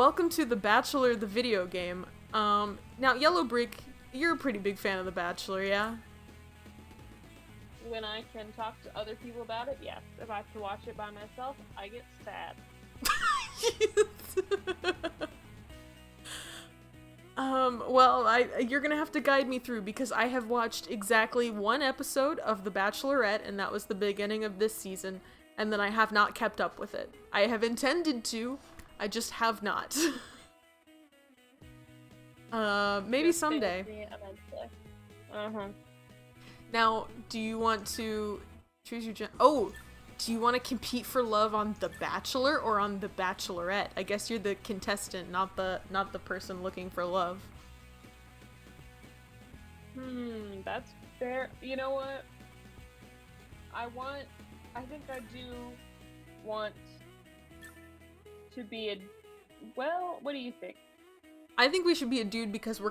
Welcome to The Bachelor, the video game. Now, YellowBrick, you're a pretty big fan of The Bachelor, yeah? When I can talk to other people about it, yes. If I have to watch it by myself, I get sad. Well, you're gonna have to guide me through because I have watched exactly one episode of The Bachelorette, and that was the beginning of this season, and then I have not kept up with it. I have intended to, I just have not. Maybe someday. Now, do you want to choose your do you want to compete for love on The Bachelor or on The Bachelorette? I guess you're the contestant, not the person looking for love. That's fair. You know what? I think I do want to be what do you think? I think we should be a dude because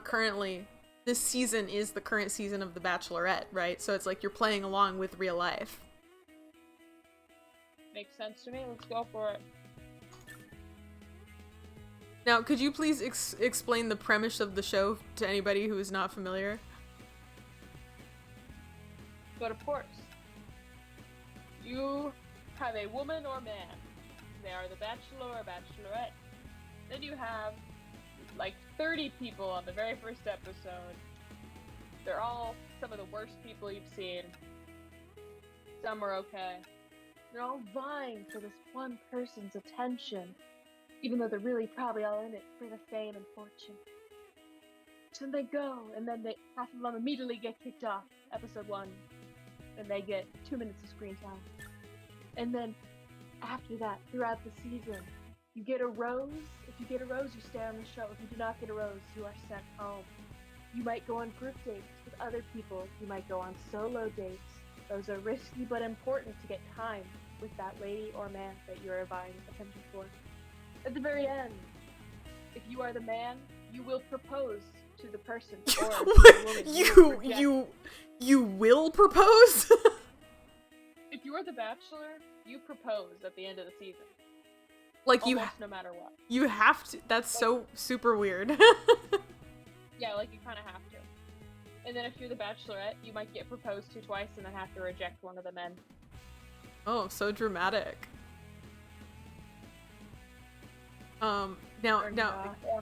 this season is the current season of The Bachelorette, right? So it's like you're playing along with real life. Makes sense to me. Let's go for it. Now, could you please explain the premise of the show to anybody who is not familiar? But of course, you have a woman or man. They are the bachelor or bachelorette. Then you have like 30 people on the very first episode. They're all some of the worst people you've seen. Some are okay. They're all vying for this one person's attention, even though they're really probably all in it for the fame and fortune. So they go, and then half of them immediately get kicked off, episode 1, and they get 2 minutes of screen time. And then after that, throughout the season, you get a rose. If you get a rose, you stay on the show. If you do not get a rose, you are sent home. You might go on group dates with other people. You might go on solo dates. Those are risky but important to get time with that lady or man that you're vying attention for. At the very end, if you are the man, you will propose to the person or the woman. You will propose? If you are the bachelor, you propose at the end of the season. Like almost no matter what. You have to. That's so super weird. Yeah, like you kind of have to. And then if you're the bachelorette, you might get proposed to twice and then have to reject one of the men. Oh, so dramatic. Now, Yeah.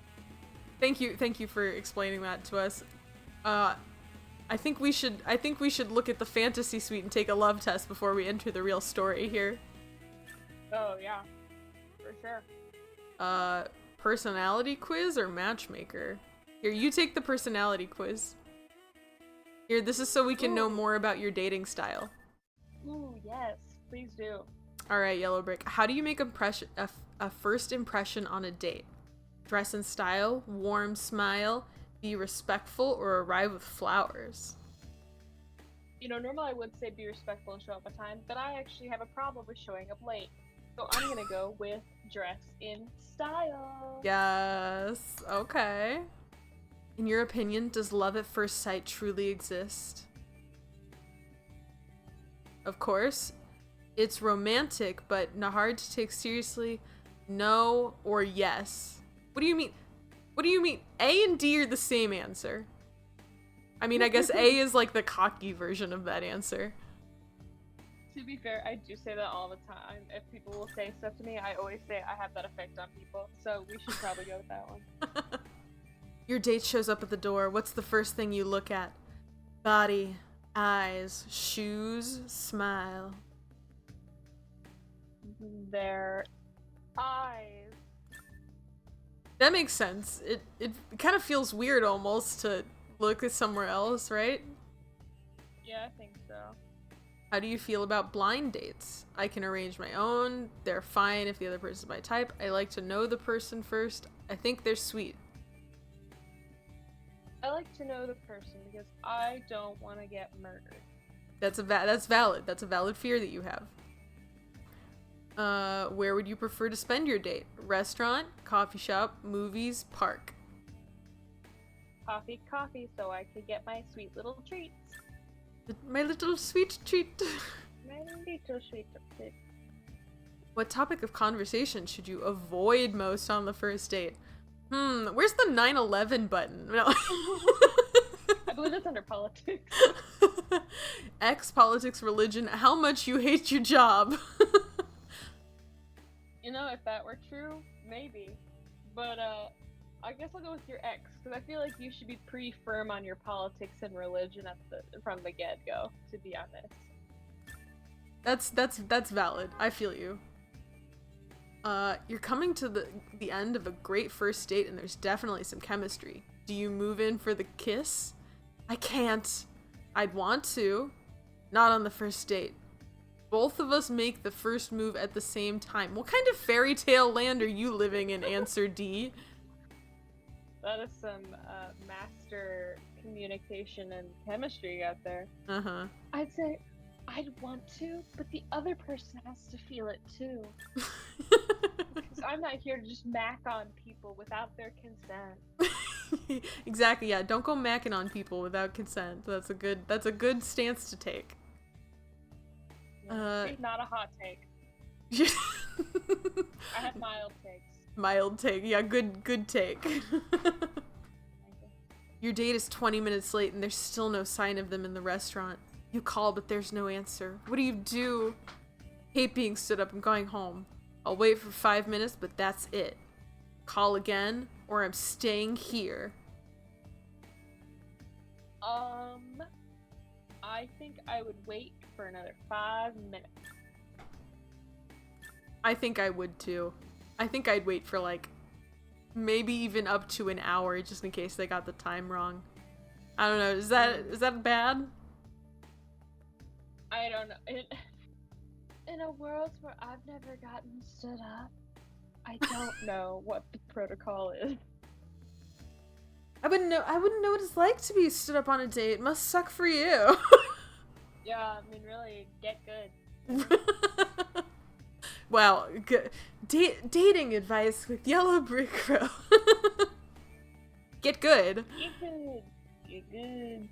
thank you for explaining that to us. I think we should look at the fantasy suite and take a love test before we enter the real story here. Oh yeah, for sure. Personality quiz or matchmaker? Here, you take the personality quiz. Here, this is so we can know more about your dating style. Ooh, yes, please do. Alright, YellowBrick. How do you make a first impression on a date? Dress in style, warm smile, be respectful, or arrive with flowers? You know, normally I would say be respectful and show up on time, but I actually have a problem with showing up late. So I'm gonna go with dress in style. Yes, okay. In your opinion, does love at first sight truly exist? Of course, it's romantic, but not hard to take seriously. No or yes. What do you mean? What do you mean? A and D are the same answer. I mean, I guess A is like the cocky version of that answer. To be fair, I do say that all the time. If people will say stuff to me, I always say I have that effect on people. So we should probably go with that one. Your date shows up at the door. What's the first thing you look at? Body, eyes, shoes, smile. Their eyes. That makes sense. It kind of feels weird almost to look at somewhere else, right? Yeah, I think so. How do you feel about blind dates? I can arrange my own. They're fine if the other person's my type. I like to know the person first. I think they're sweet. I like to know the person because I don't want to get murdered. That's valid. That's a valid fear that you have. Where would you prefer to spend your date? Restaurant, coffee shop, movies, park. Coffee, so I could get my sweet little treats. My little sweet treat. My little sweet treat. What topic of conversation should you avoid most on the first date? Where's the 9/11 button? No. I believe it's under politics. X, politics, religion, how much you hate your job. You know, if that were true, maybe. But, I guess I'll go with your ex, because I feel like you should be pretty firm on your politics and religion from the get-go, to be honest. That's valid. I feel you. You're coming to the end of a great first date and there's definitely some chemistry. Do you move in for the kiss? I can't. I'd want to. Not on the first date. Both of us make the first move at the same time. What kind of fairy tale land are you living in, answer D? That is some master communication and chemistry out there. Uh-huh. I'd say I'd want to, but the other person has to feel it too. Because I'm not here to just mac on people without their consent. Exactly, yeah. Don't go macking on people without consent. That's a good stance to take. Not a hot take. I have mild takes. Mild take, yeah, good take. Your date is 20 minutes late and there's still no sign of them in the restaurant. You call, but there's no answer. What do you do? Hate being stood up and going home. I'll wait for 5 minutes, but that's it. Call again, or I'm staying here. I think I would wait for another 5 minutes. I think I would too. I think I'd wait for like, maybe even up to an hour, just in case they got the time wrong. I don't know, is that bad? I don't know. In a world where I've never gotten stood up, I don't know what the protocol is. I wouldn't know what it's like to be stood up on a date. It must suck for you. Yeah, I mean, really, get good. Wow, dating advice with YellowBrickRowe. Get good. Get good. Get good.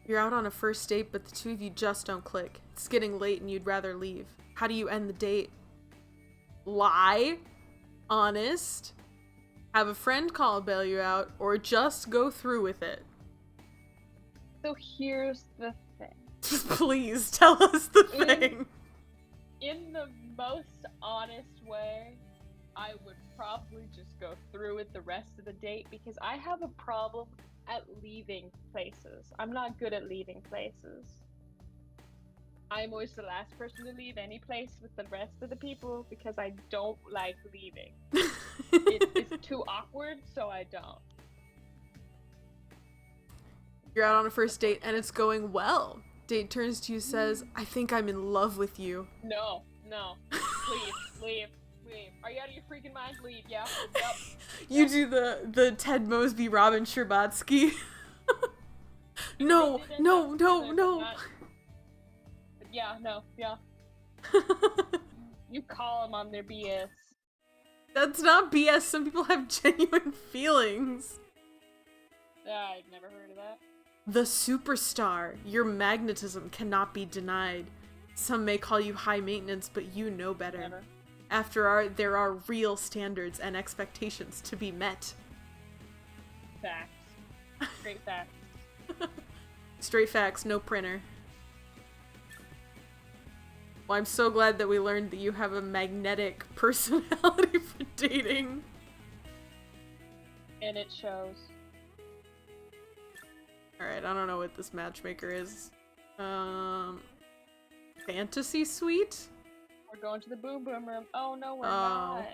You're out on a first date, but the two of you just don't click. It's getting late and you'd rather leave. How do you end the date? Lie? Honest? Have a friend call bail you out, or just go through with it? So here's the thing. Please tell us the thing. In the most honest way, I would probably just go through with the rest of the date because I have a problem at leaving places. I'm not good at leaving places. I'm always the last person to leave any place with the rest of the people because I don't like leaving. It's too awkward, so I don't. You're out on a first date and it's going well. Date turns to you, says, I think I'm in love with you. No. Leave. Are you out of your freaking mind? Leave, yeah. Yep. You do the Ted Mosby, Robin Scherbatsky. No. Yeah, no. You call them on their BS. That's not BS. Some people have genuine feelings. I've never heard of that. The superstar. Your magnetism cannot be denied. Some may call you high maintenance, but you know better. Never. There are real standards and expectations to be met. Facts. Straight facts. Straight facts, no printer. Well, I'm so glad that we learned that you have a magnetic personality for dating. And it shows. Alright, I don't know what this matchmaker is. Fantasy suite? We're going to the boom room. Oh no, we're not.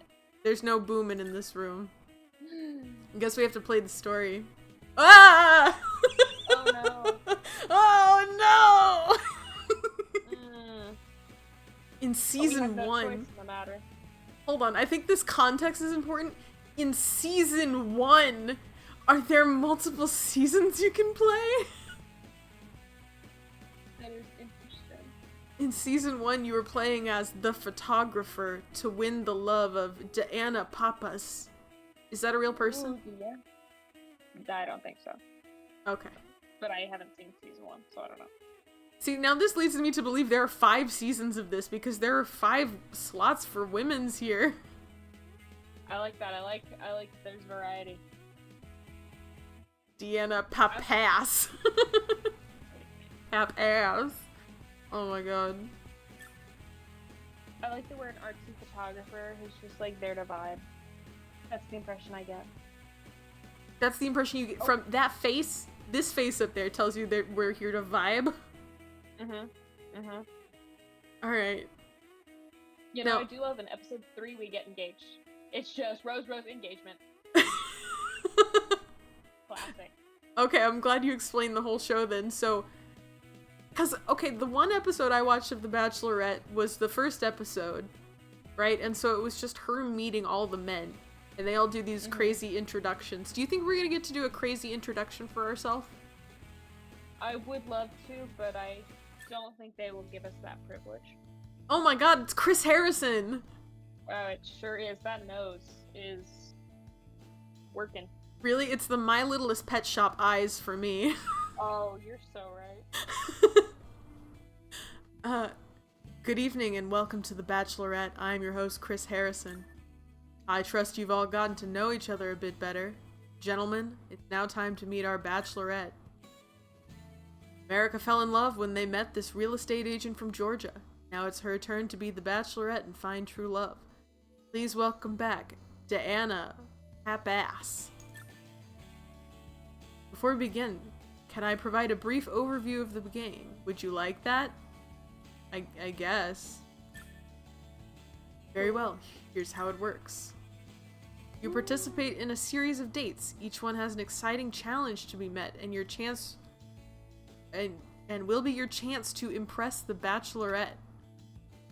There's no booming in this room. I guess we have to play the story. Ah! Oh no. Oh no! In season no 1. choice in the matter. Hold on, I think this context is important. In season 1, are there multiple seasons you can play? That is interesting. In season 1, you were playing as the photographer to win the love of Diana Papas. Is that a real person? Ooh, yeah. I don't think so. Okay. But I haven't seen season 1, so I don't know. See, now this leads me to believe there are 5 seasons of this because there are 5 slots for women's here. I like that. I like there's variety. Deanna Papas. Papas. Oh my god. I like that we're an artsy photographer who's just like there to vibe. That's the impression I get. That's the impression you get from that face. This face up there tells you that we're here to vibe. Alright. You know, I do love in episode 3 we get engaged. It's just Rose engagement. Classic. Okay, I'm glad you explained the whole show then. So, because, okay, the one episode I watched of The Bachelorette was the first episode, right? And so it was just her meeting all the men. And they all do these crazy introductions. Do you think we're gonna get to do a crazy introduction for ourselves? I would love to, but I don't think they will give us that privilege. Oh my god, it's Chris Harrison! Wow, it sure is. That nose is working. Really? It's the My Littlest Pet Shop eyes for me. Oh, you're so right. Good evening and welcome to The Bachelorette. I'm your host, Chris Harrison. I trust you've all gotten to know each other a bit better. Gentlemen, it's now time to meet our Bachelorette. America fell in love when they met this real estate agent from Georgia. Now it's her turn to be the Bachelorette and find true love. Please welcome back Deanna Papas. Before we begin, can I provide a brief overview of the game? Would you like that? I guess. Very well, here's how it works. You participate in a series of dates. Each one has an exciting challenge to be met, and your chance and will be your chance to impress the Bachelorette.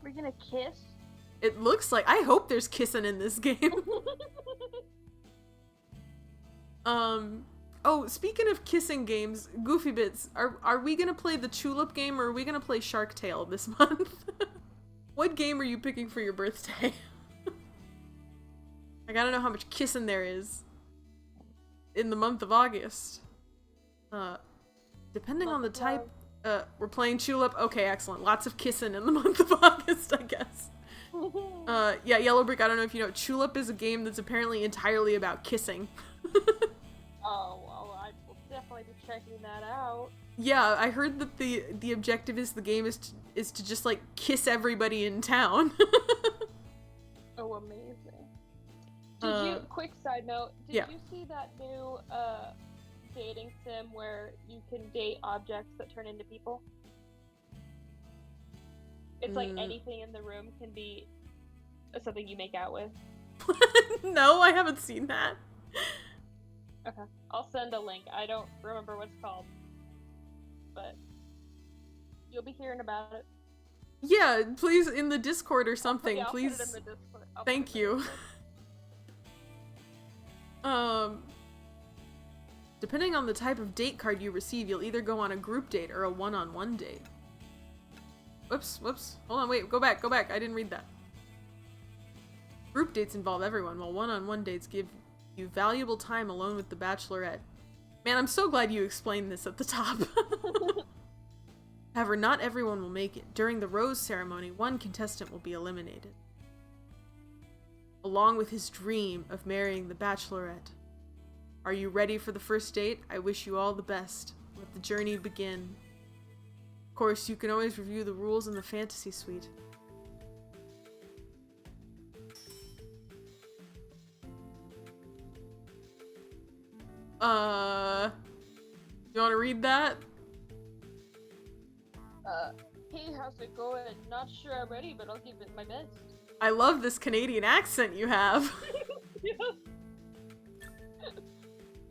We're gonna kiss? It looks like. I hope there's kissing in this game. Oh, speaking of kissing games, Goofy Bits, are we gonna play the Tulip game or are we gonna play Shark Tale this month? What game are you picking for your birthday? I gotta know how much kissing there is in the month of August. Depending on the type, we're playing Tulip. Okay, excellent. Lots of kissing in the month of August, I guess. Yeah, Yellow Brick, I don't know if you know, Tulip is a game that's apparently entirely about kissing. Oh, well, I will definitely be checking that out. Yeah, I heard that the objective is the game is to just like kiss everybody in town. Oh, amazing. Did you, quick side note, did you see that new dating sim where you can date objects that turn into people? It's like anything in the room can be something you make out with. No, I haven't seen that. Okay, I'll send a link. I don't remember what it's called, but you'll be hearing about it. Yeah, please in the Discord or something. I'll Please. put it in the Discord. Thank you. Depending on the type of date card you receive, you'll either go on a group date or a one-on-one date. Whoops. Hold on, wait, go back. I didn't read that. Group dates involve everyone, while one-on-one dates give you valuable time alone with the Bachelorette. Man, I'm so glad you explained this at the top. However, not everyone will make it. During the rose ceremony, one contestant will be eliminated, along with his dream of marrying the Bachelorette. Are you ready for the first date? I wish you all the best. Let the journey begin. Of course, you can always review the rules in the fantasy suite. You want to read that? Hey, how's it going? Not sure I'm ready, but I'll give it my best. I love this Canadian accent you have.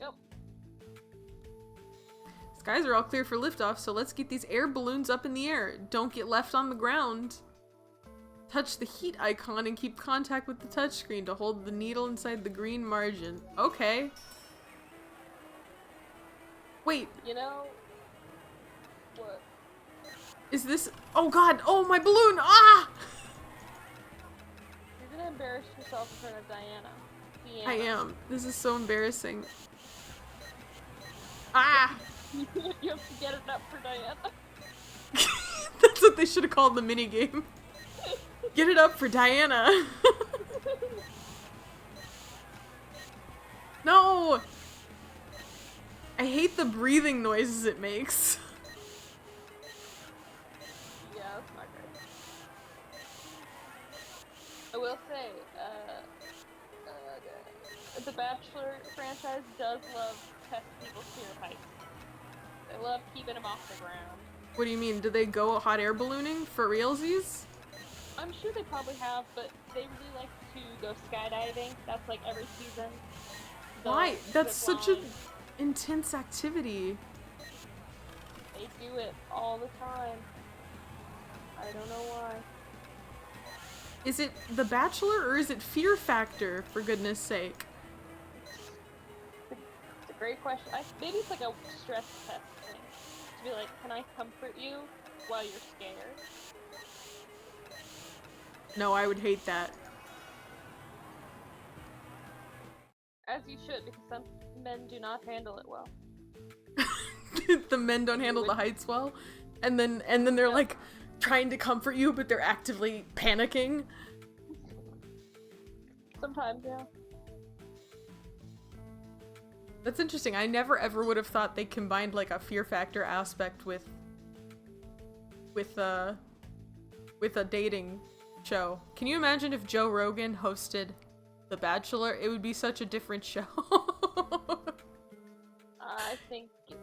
Yep. Skies are all clear for liftoff, so let's get these air balloons up in the air. Don't get left on the ground. Touch the heat icon and keep contact with the touchscreen to hold the needle inside the green margin. Okay. Wait. You know what? Is this? Oh god! Oh my balloon! Ah! You're gonna embarrass yourself in front of Diana. I am. This is so embarrassing. Ah! You have to get it up for Diana. That's what they should have called the minigame. Get it up for Diana. No! I hate the breathing noises it makes. Yeah, that's not great. I will say, the Bachelor franchise does love testing people's fear of heights. They love keeping them off the ground. What do you mean? Do they go hot air ballooning for realsies? I'm sure they probably have, but they really like to go skydiving. That's like every season. Why? That's zip such an line, intense activity. they do it all the time. I don't know why. Is it The Bachelor or is it Fear Factor, for goodness sake? It's a great question. Maybe it's like a stress test thing. To be like, can I comfort you while you're scared? No, I would hate that. As you should, because some men do not handle it well. The men don't handle the heights well, and then they're like trying to comfort you, but they're actively panicking. Sometimes, yeah. That's interesting. I never ever would have thought they combined like a Fear Factor aspect with a dating show. Can you imagine if Joe Rogan hosted The Bachelor? It would be such a different show. I think it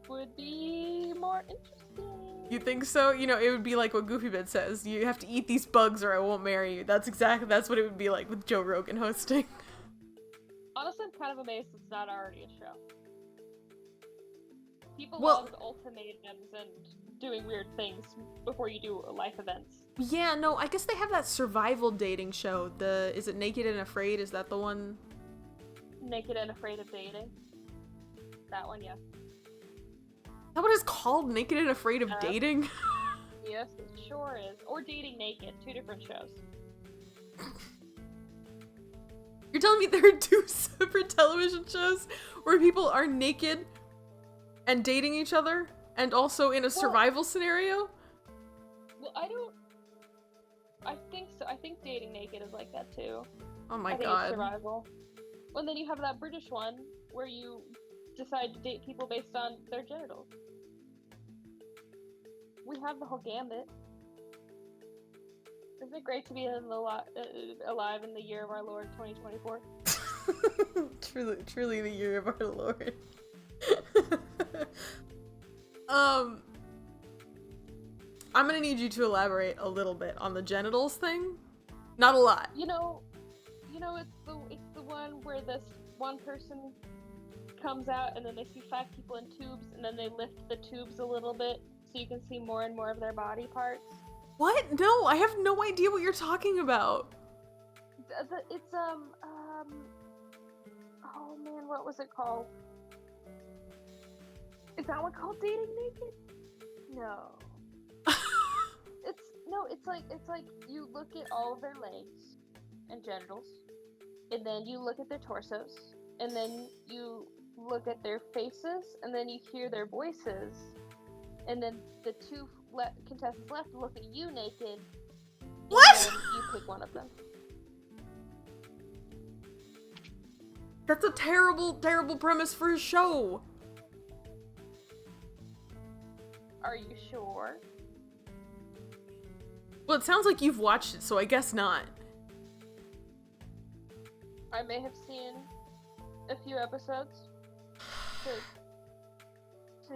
would be more interesting. You think so? You know, it would be like what Goofy Bit says. You have to eat these bugs or I won't marry you. That's what it would be like with Joe Rogan hosting. Honestly, I'm kind of amazed it's not already a show. People Well- love ultimatums and doing weird things before you do life events. Yeah, no, I guess they have that survival dating show. Is it Naked and Afraid? Is that the one? Naked and Afraid of Dating. That one, yeah. Is that what it's called? Naked and Afraid of Dating? Yes, it sure is. Or Dating Naked, 2 different shows. You're telling me there are 2 separate television shows where people are naked and dating each other and also in a survival scenario? Well, I think so. I think Dating Naked is like that too. Oh my I think god. it's survival. Well, and then you have that British one where you decide to date people based on their genitals. We have the whole gambit. Isn't it great to be alive in the year of our Lord 2024? Truly the year of our Lord. I'm gonna need you to elaborate a little bit on the genitals thing. Not a lot. You know, it's the one where this one person comes out and then they see 5 people in tubes and then they lift the tubes a little bit so you can see more and more of their body parts. What? No, I have no idea what you're talking about. It's oh man, what was it called? Is that one called Dating Naked? No. It's like you look at all of their legs and genitals, and then you look at their torsos, and then you look at their faces, and then you hear their voices, and then the 2 contestants left look at you naked. What? And then you pick one of them. That's a terrible, terrible premise for a show. Are you sure? Well, it sounds like you've watched it, so I guess not. I may have seen a few episodes to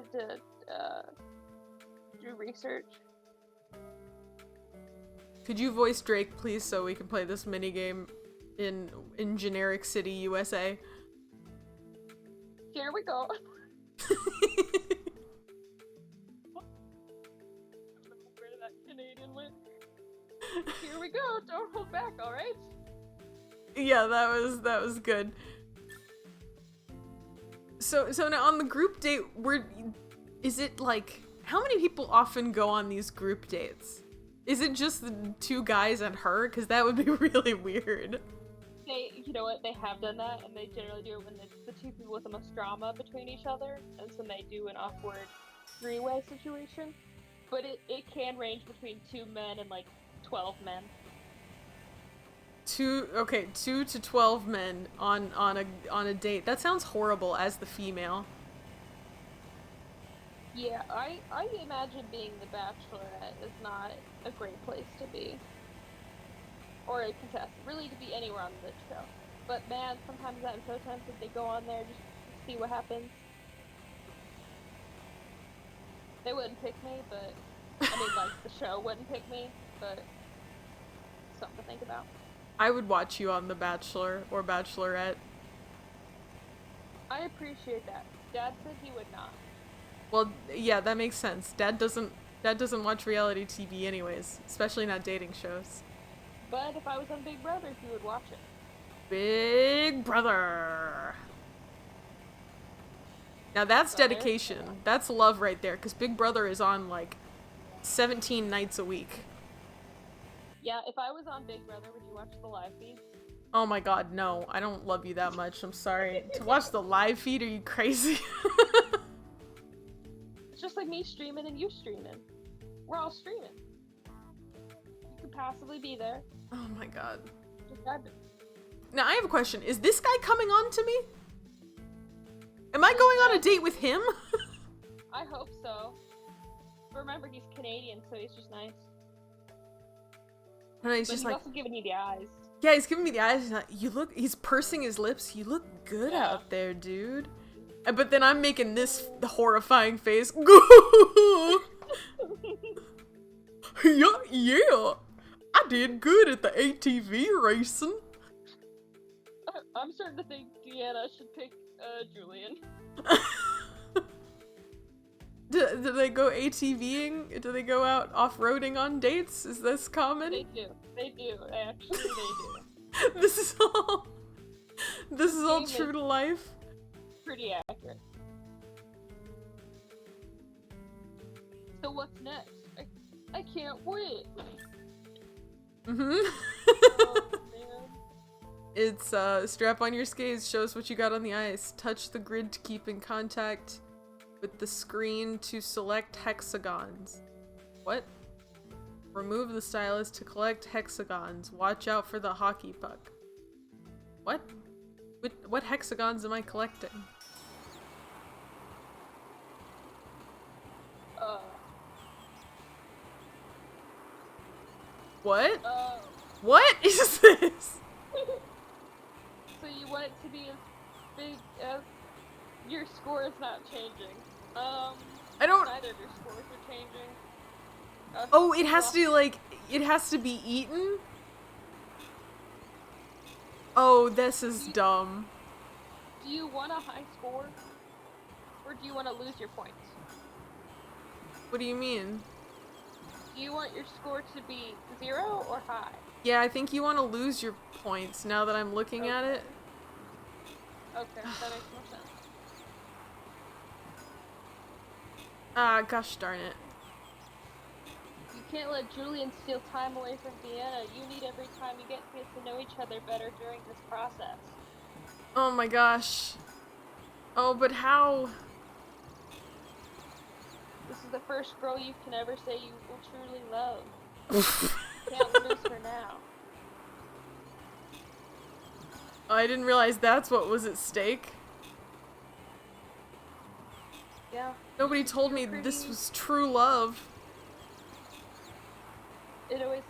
do research. Could you voice Drake, please, so we can play this minigame in generic city, USA? Here we go. Where that Canadian went. Here we go. Don't hold back, all right? Yeah, that was good. So now on the group date, is it like, how many people often go on these group dates? Is it just the 2 guys and her? Because that would be really weird. You know what? They have done that, and they generally do it when it's the 2 people with the most drama between each other, and so they do an awkward 3-way situation. But it can range between 2 men and like 12 men. 2 to 12 men on a date. That sounds horrible as the female. Yeah, I imagine being the Bachelorette is not a great place to be. Or a contestant, really to be anywhere on the show. But man, sometimes I'm so tempted to go on there just to see what happens. They wouldn't pick me, but I mean, like, the show wouldn't pick me, but something to think about. I would watch you on The Bachelor or Bachelorette. I appreciate that. Dad said he would not. Well, yeah, that makes sense. Dad doesn't watch reality TV anyways, especially not dating shows. But if I was on Big Brother, he would watch it. Big Brother. Now that's dedication. That's love right there, because Big Brother is on like 17 nights a week. Yeah, if I was on Big Brother, would you watch the live feeds? Oh my god, no. I don't love you that much. I'm sorry. To watch the live feed, are you crazy? It's just like me streaming and you streaming. We're all streaming. You could possibly be there. Oh my god. Just grab it. Now I have a question. Is this guy coming on to me? Am I going on a date with him? I hope so. But remember, he's Canadian, so he's just nice. And he's but just he's like, also giving you the eyes. yeah, he's giving me the eyes. He's like, he's pursing his lips. You look good Yeah. out there, dude. But then I'm making this horrifying face. Yeah. I did good at the ATV racing. I'm starting to think Deanna should pick Julian. Do they go ATVing? Do they go out off-roading on dates? Is this common? They do. Actually, they do. This is all true to life. Pretty accurate. So what's next? I can't wait. Oh, man. It's strap on your skates, show us what you got on the ice. Touch the grid to keep in contact with the screen to select hexagons. What? Remove the stylus to collect hexagons. Watch out for the hockey puck. What? What hexagons am I collecting? What? What is this? So you want it to be as big as your score is not changing. I don't. Neither of your scores are changing. Oh, it has to be eaten? Oh, this is dumb. Do you want a high score? Or do you want to lose your points? What do you mean? Do you want your score to be 0 or high? Yeah, I think you want to lose your points now that I'm looking at it. Okay, that makes more sense. Ah, gosh darn it. You can't let Julian steal time away from Deanna. You need every time you get to know each other better during this process. Oh my gosh. Oh, but how? This is the first girl you can ever say you will truly love. Can't lose her now. I didn't realize that's what was at stake. Yeah. Nobody told me this was true love. It always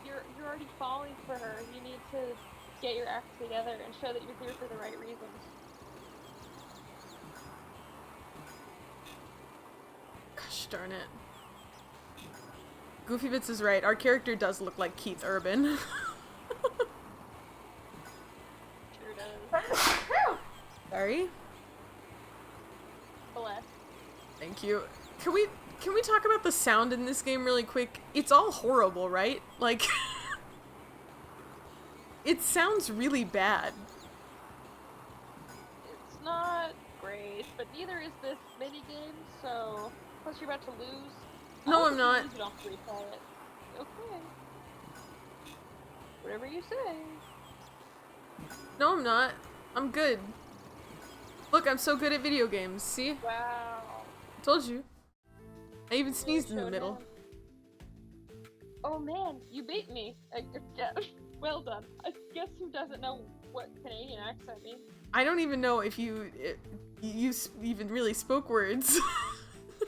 you're already falling for her. You need to get your act together and show that you're here for the right reasons. Gosh darn it. Goofy Bits is right. Our character does look like Keith Urban. Sure does. Sorry. Bless. Thank you. Can we talk about the sound in this game really quick? It's all horrible, right? Like it sounds really bad. It's not great, but neither is this minigame, so plus you're about to lose. No, I'm not. You don't have to replay it. Okay. Whatever you say. No, I'm not. I'm good. Look, I'm so good at video games. See? Wow. Told you. I even sneezed in the Showdown. middle. Oh man, you beat me. Well done. I guess who doesn't know what Canadian accent means? I don't even know if you even really spoke words.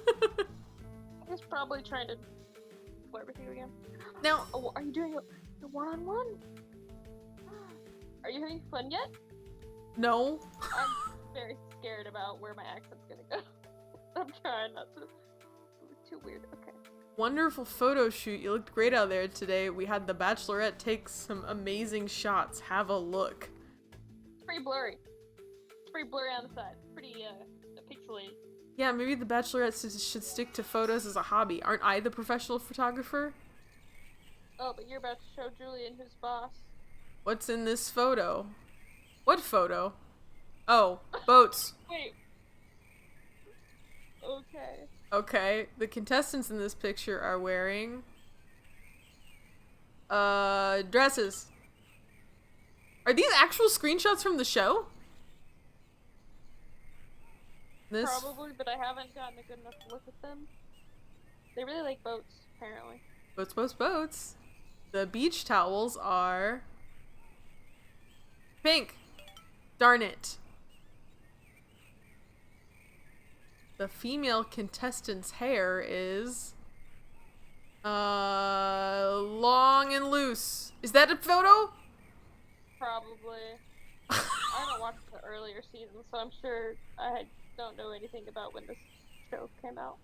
I was probably trying to flirt with you again. Now, Oh, are you doing a one-on-one? Are you having fun yet? no. I'm very scared about where my accent's gonna go. I'm trying not to. It's too weird. Okay. Wonderful photo shoot. You looked great out there today. We had the Bachelorette take some amazing shots. Have a look. It's pretty blurry. It's pretty blurry on the side. Pretty pixelated. Yeah, maybe the Bachelorette should stick to photos as a hobby. Aren't I the professional photographer? Oh, but you're about to show Julian who's boss. What's in this photo? What photo? Oh, boats. Wait. Okay. Okay, the contestants in this picture are wearing dresses. Are these actual screenshots from the show? This Probably, but I haven't gotten a good enough look at them. They really like boats, apparently. boats, boats, boats. The beach towels are pink. Darn it. The female contestant's hair is long and loose. Is that a photo? Probably. I haven't watched the earlier seasons, so I'm sure I don't know anything about when this show came out.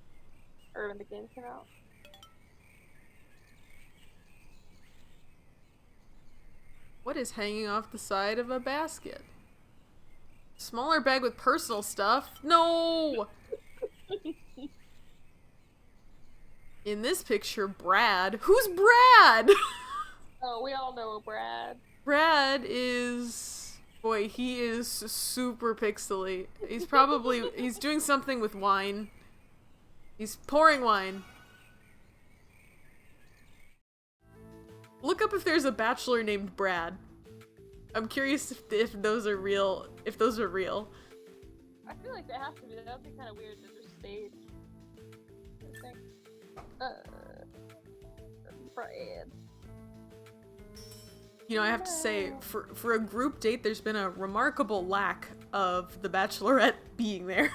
Or when the game came out. What is hanging off the side of a basket? Smaller bag with personal stuff? No! In this picture, Brad. Who's Brad? Oh, we all know Brad. Brad is... Boy, he is super pixely. He's doing something with wine. He's pouring wine. Look up if there's a bachelor named Brad. I'm curious if those are real. If those are real. I feel like they have to be. That would be kind of weird to just stage. I think. Brad. You know, I have to say, for a group date, there's been a remarkable lack of the Bachelorette being there.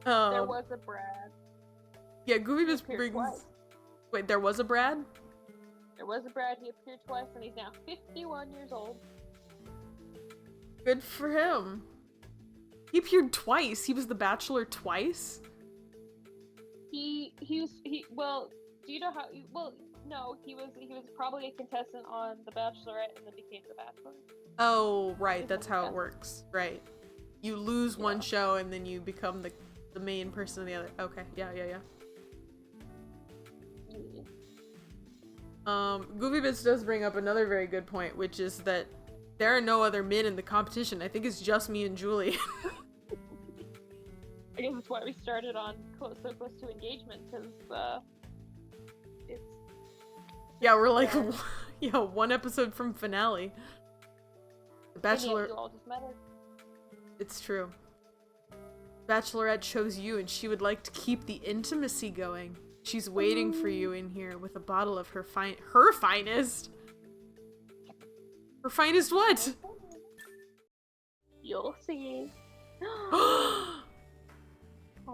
There was a Brad. Yeah, Goofy just appeared brings. twice. Wait, there was a Brad? There was a Brad. He appeared twice, and he's now 51 years old. Good for him. He appeared twice. He was the Bachelor twice. Well, do you know how? Well, no, he was probably a contestant on The Bachelorette, and then became the Bachelor. Oh, right. That's how it works. Right. You lose one show, and then you become the main person of the other. Okay. Yeah. Goofy Bits does bring up another very good point, which is that there are no other men in the competition. I think it's just me and Julie. I guess that's why we started on so close to engagement, because it's. Yeah, we're like, one episode from finale. The Bachelor. You all just met her. It's true. Bachelorette chose you, and she would like to keep the intimacy going. She's waiting for you in here with a bottle of her finest. Her finest what? You'll see. Oh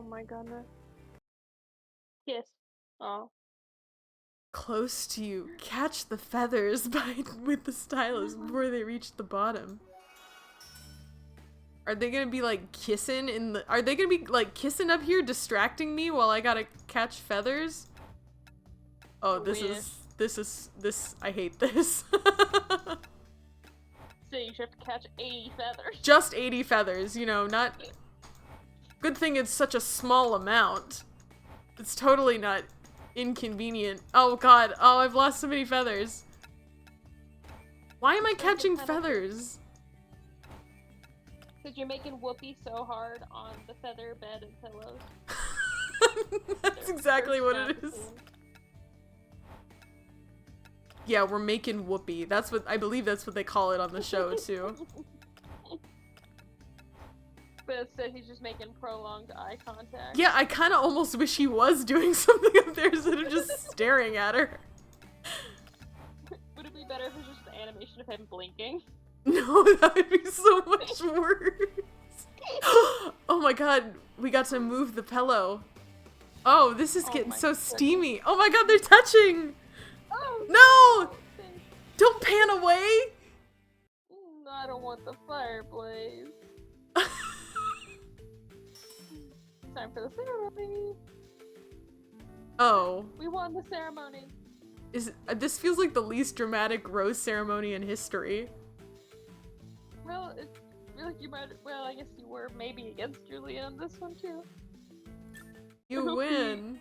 my goodness. Kiss. Oh. Close to you. Catch the feathers with the stylus before they reach the bottom. Are they gonna be like kissing are they gonna be like kissing up here, distracting me while I gotta catch feathers? Oh, this, I hate this. So you have to catch 80 feathers. Just 80 feathers, you know, not... Good thing it's such a small amount. It's totally not inconvenient. Oh god, oh, I've lost so many feathers. Why am I catching feathers? Because you're making whoopee so hard on the feather bed and pillows. That's exactly what it is. Yeah, we're making whoopee. I believe that's what they call it on the show, too. But instead he's just making prolonged eye contact. Yeah, I kind of almost wish he was doing something up there instead of just staring at her. Would it be better if it was just an animation of him blinking? No, that would be so much worse. Oh my god, we got to move the pillow. Oh, this is getting so steamy. Oh my god, they're touching! Oh, no! Don't pan away! I don't want the fireplace. Time for the ceremony. Oh. We won the ceremony. This feels like the least dramatic rose ceremony in history. Well, it's like you might. Well, I guess you were maybe against Julia on this one too. You win.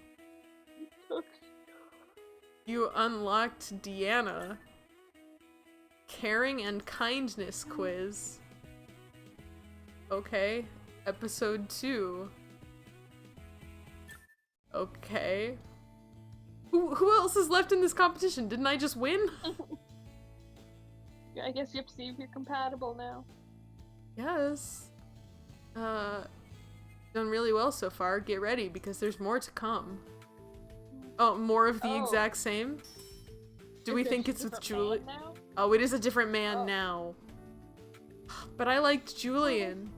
You unlocked Deanna. Caring and kindness quiz. Okay. Episode 2. Okay. Who else is left in this competition? Didn't I just win? Yeah, I guess you have to see if you're compatible now. Yes. Done really well so far. Get ready, because there's more to come. Oh, more of the exact same? Do we think it's with Julie? Oh, it is a different man now. But I liked Julian.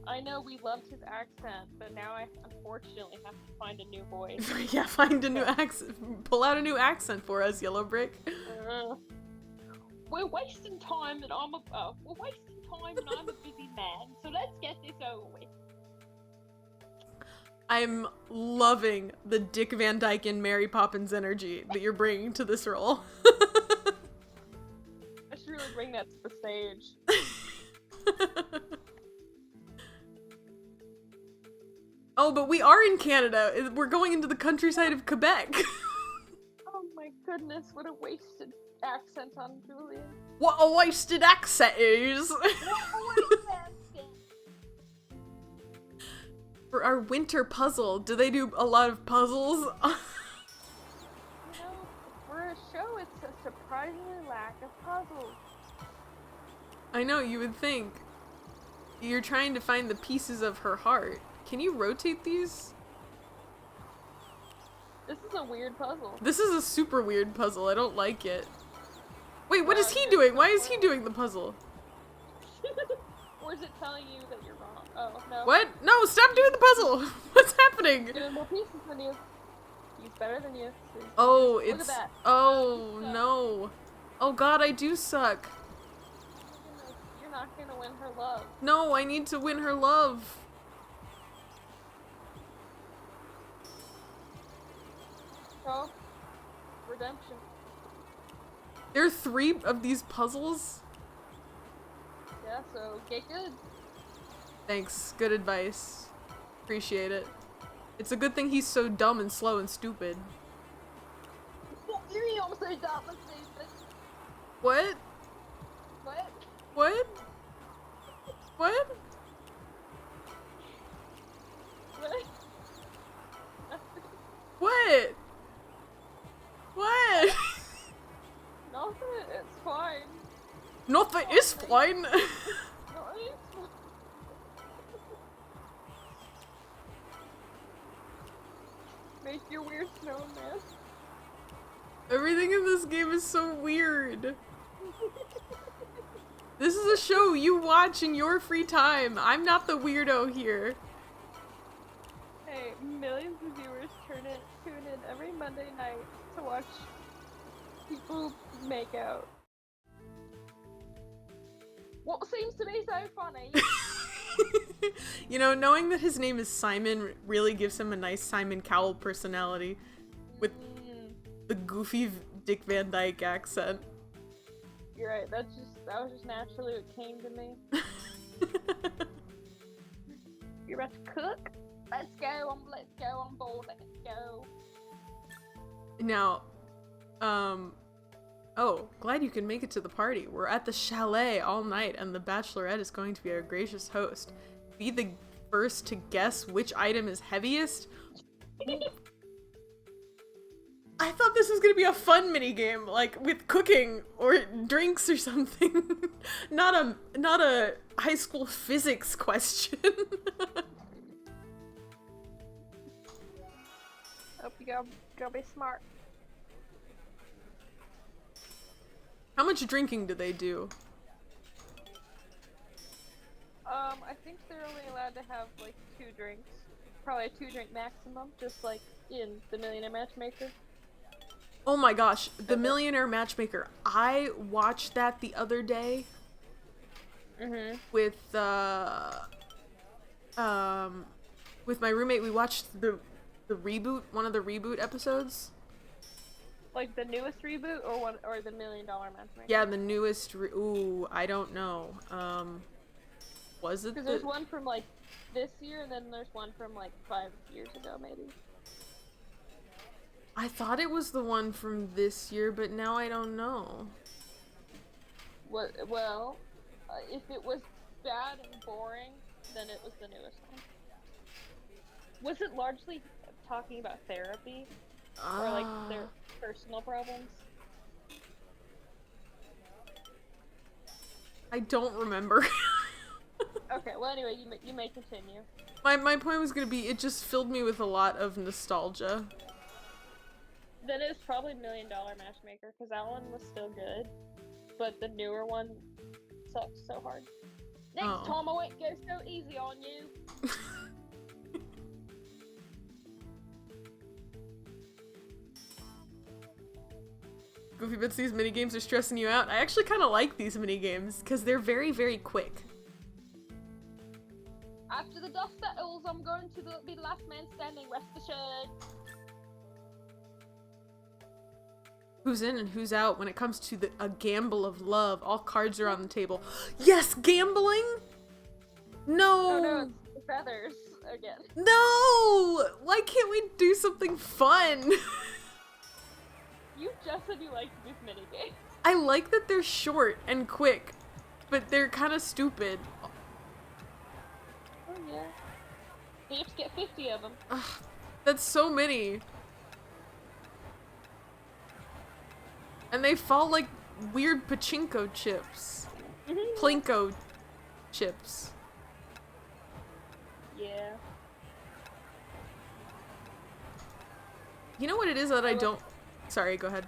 I know we loved his accent, but now I unfortunately have to find a new voice. Yeah, find a new accent. Pull out a new accent for us, Yellow Brick. We're wasting time and I'm a busy man, so let's get this over with. I'm loving the Dick Van Dyke and Mary Poppins energy that you're bringing to this role. I should really bring that to the stage. Oh, but we are in Canada. We're going into the countryside of Quebec. Oh my goodness, what a wasted accent on Julian. What a wasted accent is! For our winter puzzle, do they do a lot of puzzles? For a show, it's a surprisingly lack of puzzles. I know, you would think. You're trying to find the pieces of her heart. Can you rotate these? This is a weird puzzle. This is a super weird puzzle. I don't like it. Wait, what is he doing? Why is he doing the puzzle? Or is it telling you that you're wrong? Oh, no. What? No, stop doing the puzzle! What's happening? He's doing more pieces than you. He's better than you. Oh, Look it's... at that. Oh, no. Oh god, I do suck. You're not gonna win her love. No, I need to win her love. Oh, redemption. There are 3 of these puzzles? Yeah, so get good. Thanks. Good advice. Appreciate it. It's a good thing he's so dumb and slow and stupid. You're also dumb and stupid. What? What? What? What? What? What? Nothing, it's fine. Nothing is fine. No, it's fine. Make your weird snowman. Everything in this game is so weird. This is a show you watch in your free time. I'm not the weirdo here. Hey, millions of viewers tune in every Monday night to watch people make out. What seems to be so funny? You know, knowing that his name is Simon really gives him a nice Simon Cowell personality with the goofy Dick Van Dyke accent. You're right, that was just naturally what came to me. You're about to cook? Let's go on board, let's go. Now, oh, glad you can make it to the party. We're at the chalet all night, and the Bachelorette is going to be our gracious host. Be the first to guess which item is heaviest. I thought this was gonna be a fun mini game, like with cooking or drinks or something. not a high school physics question. Hope you go be smart. How much drinking do they do? I think they're only allowed to have like 2 drinks. Probably a 2-drink maximum, just like in the Millionaire Matchmaker. Oh my gosh, the Millionaire Matchmaker. I watched that the other day. With my roommate. We watched the reboot, one of the reboot episodes. Like the newest reboot, or the $1 Million Matchmaker? Yeah, the newest. Ooh, I don't know. Was it? Because there's one from like this year, and then there's one from like 5 years ago, maybe. I thought it was the one from this year, but now I don't know. Well, if it was bad and boring, then it was the newest one. Was it largely talking about therapy? Or like their personal problems? I don't remember. Okay, well anyway, you may continue. My point was gonna be, it just filled me with a lot of nostalgia. Then it was probably $1 Million Matchmaker, because that one was still good, but the newer one sucks so hard. Next time I won't go so easy on you. Goofy Bits, these minigames are stressing you out. I actually kind of like these minigames, because they're very, very quick. After the dust settles, I'm going to be the last man standing, rest assured. Who's in and who's out when it comes to a gamble of love? All cards are on the table. Yes, gambling? No. Oh no, it's the feathers again. No! Why can't we do something fun? You just said you liked these minigames. I like that they're short and quick, but they're kind of stupid. Oh yeah. You have to get 50 of them. Ugh, that's so many. And they fall like weird pachinko chips. Plinko chips. Yeah. You know what it is that I don't... Sorry, go ahead.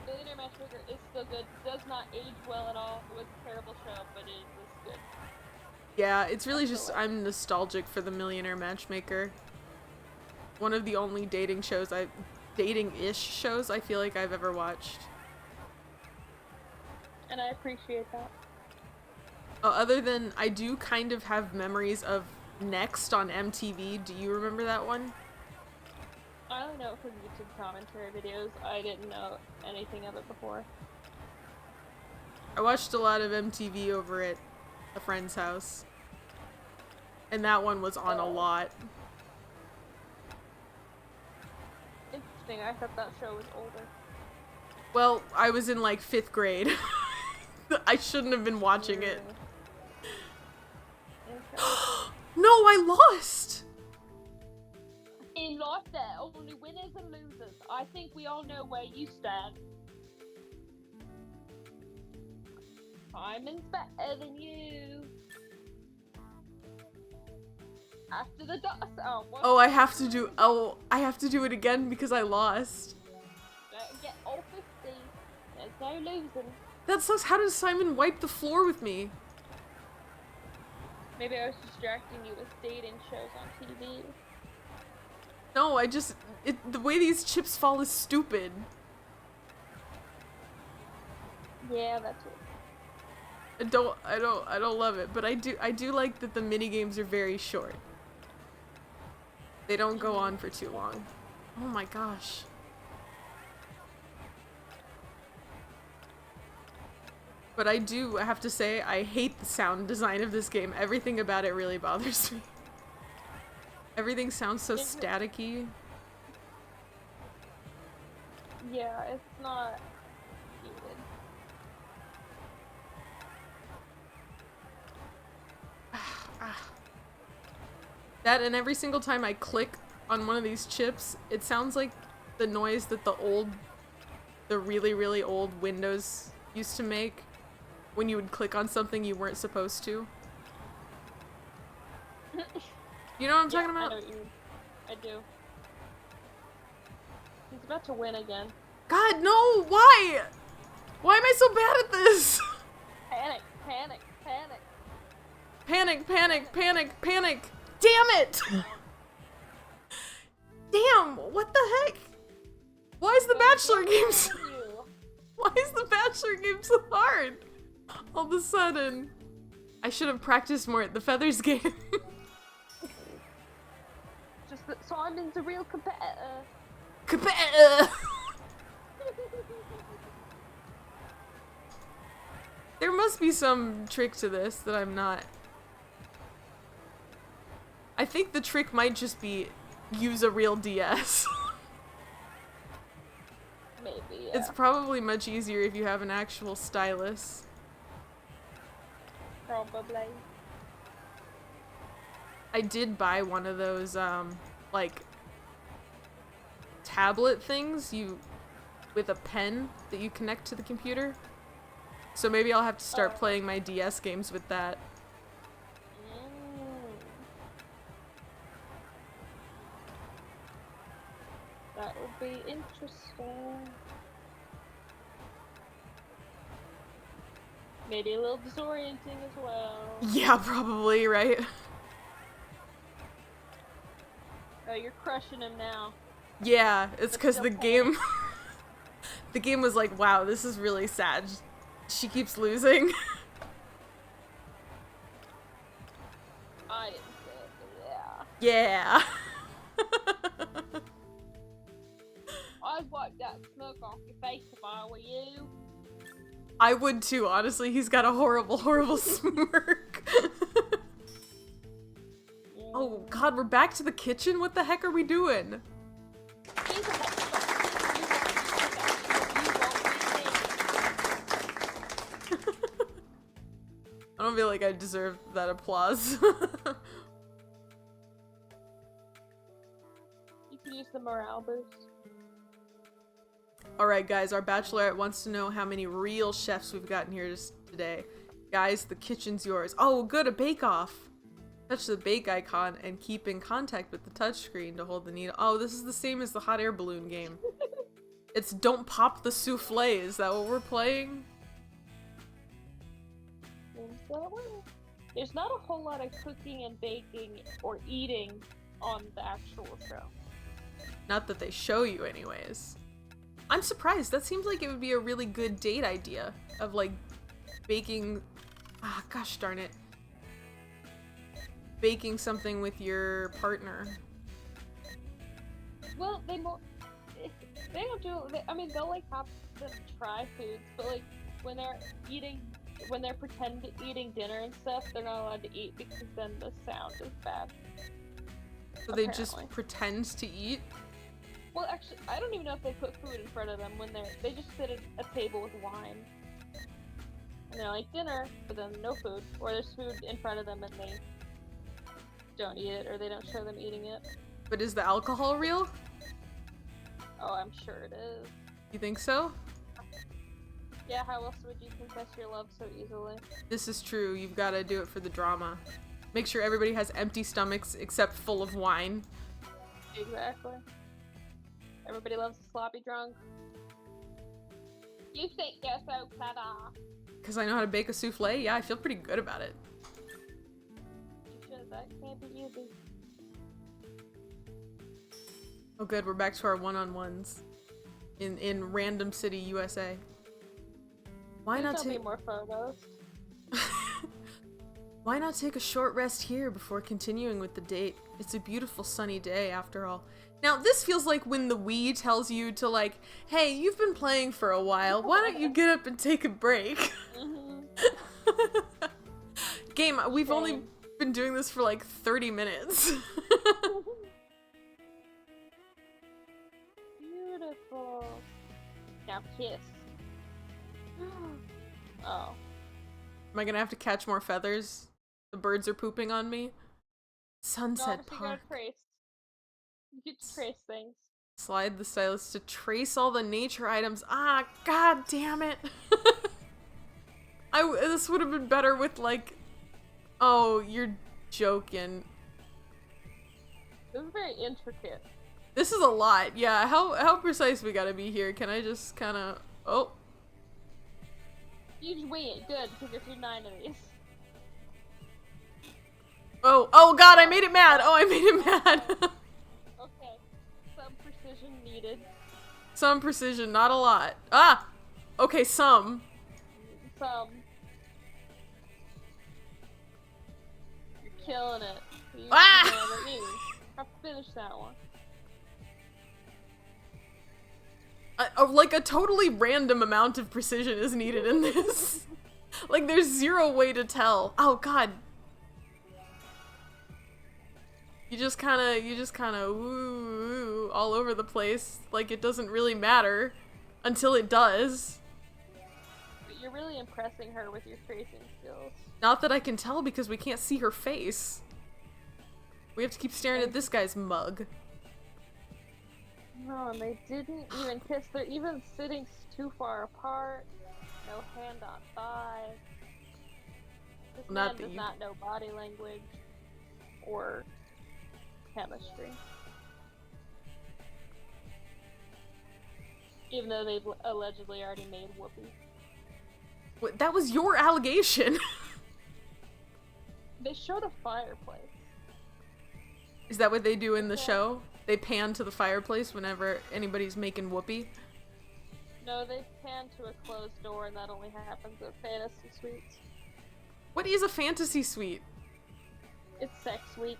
Millionaire Matchmaker is still good. Does not age well at all. It was a terrible show, but it was good. Yeah, it's really just... I'm nostalgic for the Millionaire Matchmaker. One of the only dating-ish shows I feel like I've ever watched. And I appreciate that. Other than, I do kind of have memories of Next on MTV. Do you remember that one? I only know it from YouTube commentary videos. I didn't know anything of it before. I watched a lot of MTV over at a friend's house. And that one was on a lot. Interesting, I thought that show was older. Well, I was in like 5th grade. I shouldn't have been watching it. No, I lost! In life there are only winners and losers. I think we all know where you stand. Simon's better than you. After the dust. Oh, I have to do it again because I lost. Get all 50. There's no losing. That sucks. How does Simon wipe the floor with me? Maybe I was distracting you with dating shows on TV. No, the way these chips fall is stupid. Yeah, that's it. I don't love it, but I do like that the mini games are very short. They don't go on for too long. Oh my gosh. But I have to say, I hate the sound design of this game. Everything about it really bothers me. Everything sounds so staticky. Yeah, it's not needed. That, and every single time I click on one of these chips, it sounds like the noise that the really, really old Windows used to make when you would click on something you weren't supposed to. You know what I'm talking about? I know what you mean. I do. He's about to win again. God, no! Why? Why am I so bad at this? Panic, panic, panic. Panic, panic, panic, panic! Damn it! Damn, what the heck? Why is the Bachelor game so... Why is the Bachelor game so hard? All of a sudden. I should have practiced more at the Feathers game. Just that Simon's a real competitor. There must be some trick to this that I'm not. I think the trick might just be use a real DS. Maybe, yeah. It's probably much easier if you have an actual stylus. Probably. I did buy one of those, like, tablet things with a pen that you connect to the computer. So maybe I'll have to start playing my DS games with that. That would be interesting. Maybe a little disorienting as well. Yeah, probably, right? Oh, you're crushing him now. Yeah, it's because the game... the game was like, wow, this is really sad. She keeps losing. I didn't say it, but Yeah. I'd wipe that smoke off your face if I were you. I would too, honestly. He's got a horrible, horrible smirk. Oh god, we're back to the kitchen? What the heck are we doing? I don't feel like I deserve that applause. You can use the morale boost. Alright guys, our bachelorette wants to know how many real chefs we've gotten here today. Guys, the kitchen's yours. Oh good, a bake-off! Touch the bake icon and keep in contact with the touchscreen to hold the needle. Oh, this is the same as the hot air balloon game. It's don't pop the souffle, is that what we're playing? There's not a whole lot of cooking and baking or eating on the actual show. Not that they show you anyways. I'm surprised. That seems like it would be a really good date idea of like baking, gosh darn it. Baking something with your partner. Well, they don't do, I mean, they'll like have them try foods, but like when they're pretend eating dinner and stuff, they're not allowed to eat because then the sound is bad. So they just pretend to eat? Well, actually, I don't even know if they put food in front of them when they just sit at a table with wine. And they're like, dinner, but then no food. Or there's food in front of them and they don't eat it, or they don't show them eating it. But is the alcohol real? Oh, I'm sure it is. You think so? Yeah, how else would you confess your love so easily? This is true. You've got to do it for the drama. Make sure everybody has empty stomachs except full of wine. Exactly. Everybody loves a sloppy drunk. You think you're so clever. Because I know how to bake a souffle? Yeah, I feel pretty good about it. You should. That can't be easy. Oh good, we're back to our one-on-ones. In Random City, USA. Why not take more photos? Why not take a short rest here before continuing with the date? It's a beautiful sunny day after all. Now this feels like when the Wii tells you to like, hey, you've been playing for a while, why don't you get up and take a break? Game, we've only been doing this for like 30 minutes. Beautiful. Now kiss. Oh. Am I gonna have to catch more feathers? The birds are pooping on me. Sunset Park. You get to trace things. Slide the stylus to trace all the nature items. Ah, god damn it. This would have been better with like, oh, you're joking. This is very intricate. This is a lot. Yeah, how precise we gotta be here? Can I just kind of, oh. You just wait it. Good, because you're 9 of these. Oh god, I made it mad. Oh, I made it mad. Okay. Some precision needed. Some precision, not a lot. Ah! Okay, some. Some. You're killing it. I'll finish that one. Like a totally random amount of precision is needed in this. Like there's zero way to tell. Oh god. You just kind of woo all over the place. Like it doesn't really matter until it does. But you're really impressing her with your tracing skills. Not that I can tell because we can't see her face. We have to keep staring at this guy's mug. No, and they didn't even kiss. They're even sitting too far apart. No hand on thigh. This man does not know body language or chemistry. Even though they've allegedly already made whoopee. What, that was your allegation. They showed a fireplace. Is that what they do in the show? They pan to the fireplace whenever anybody's making whoopee? No, they pan to a closed door, and that only happens at fantasy suites. What is a fantasy suite? It's sex week.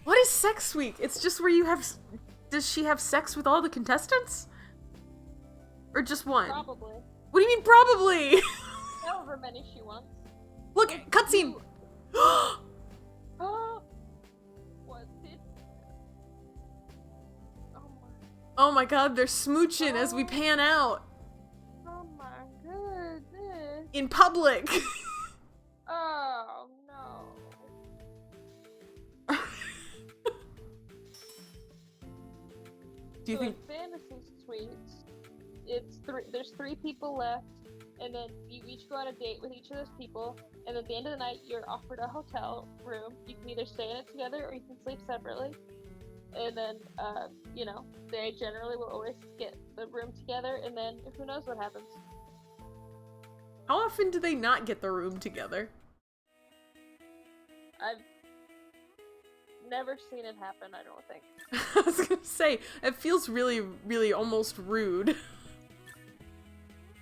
What is sex week? It's just where you have... Does she have sex with all the contestants? Or just one? Probably. What do you mean probably? However many she wants. Look, cutscene! Oh! What did... Oh my god, they're smooching as we pan out. Oh my goodness. In public. Oh no. Do you think... in fantasy suites, there's 3 people left, and then you each go on a date with each of those people, and at the end of the night, you're offered a hotel room. You can either stay in it together or you can sleep separately. And then, you know, they generally will always get the room together, and then who knows what happens. How often do they not get the room together? I've never seen it happen, I don't think. I was gonna say, it feels really, really almost rude.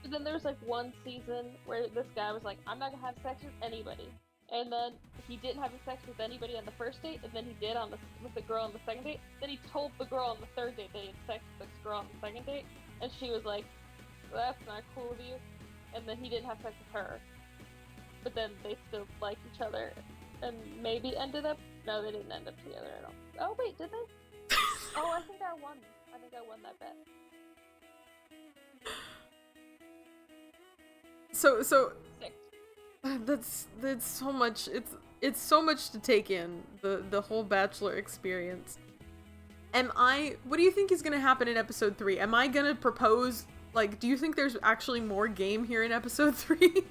But then there's like one season where this guy was like, I'm not gonna have sex with anybody. And then he didn't have sex with anybody on the first date, and then he did with the girl on the second date. Then he told the girl on the third date that he had sex with this girl on the second date, and she was like, well, that's not cool of you. And then he didn't have sex with her. But then they still liked each other, and maybe ended up... No, they didn't end up together at all. Oh wait, did they? Oh, I think I won. I think I won that bet. So... 6. That's so much. It's so much to take in, the whole Bachelor experience. What do you think is gonna happen in episode 3? Am I gonna propose, like, do you think there's actually more game here in episode 3?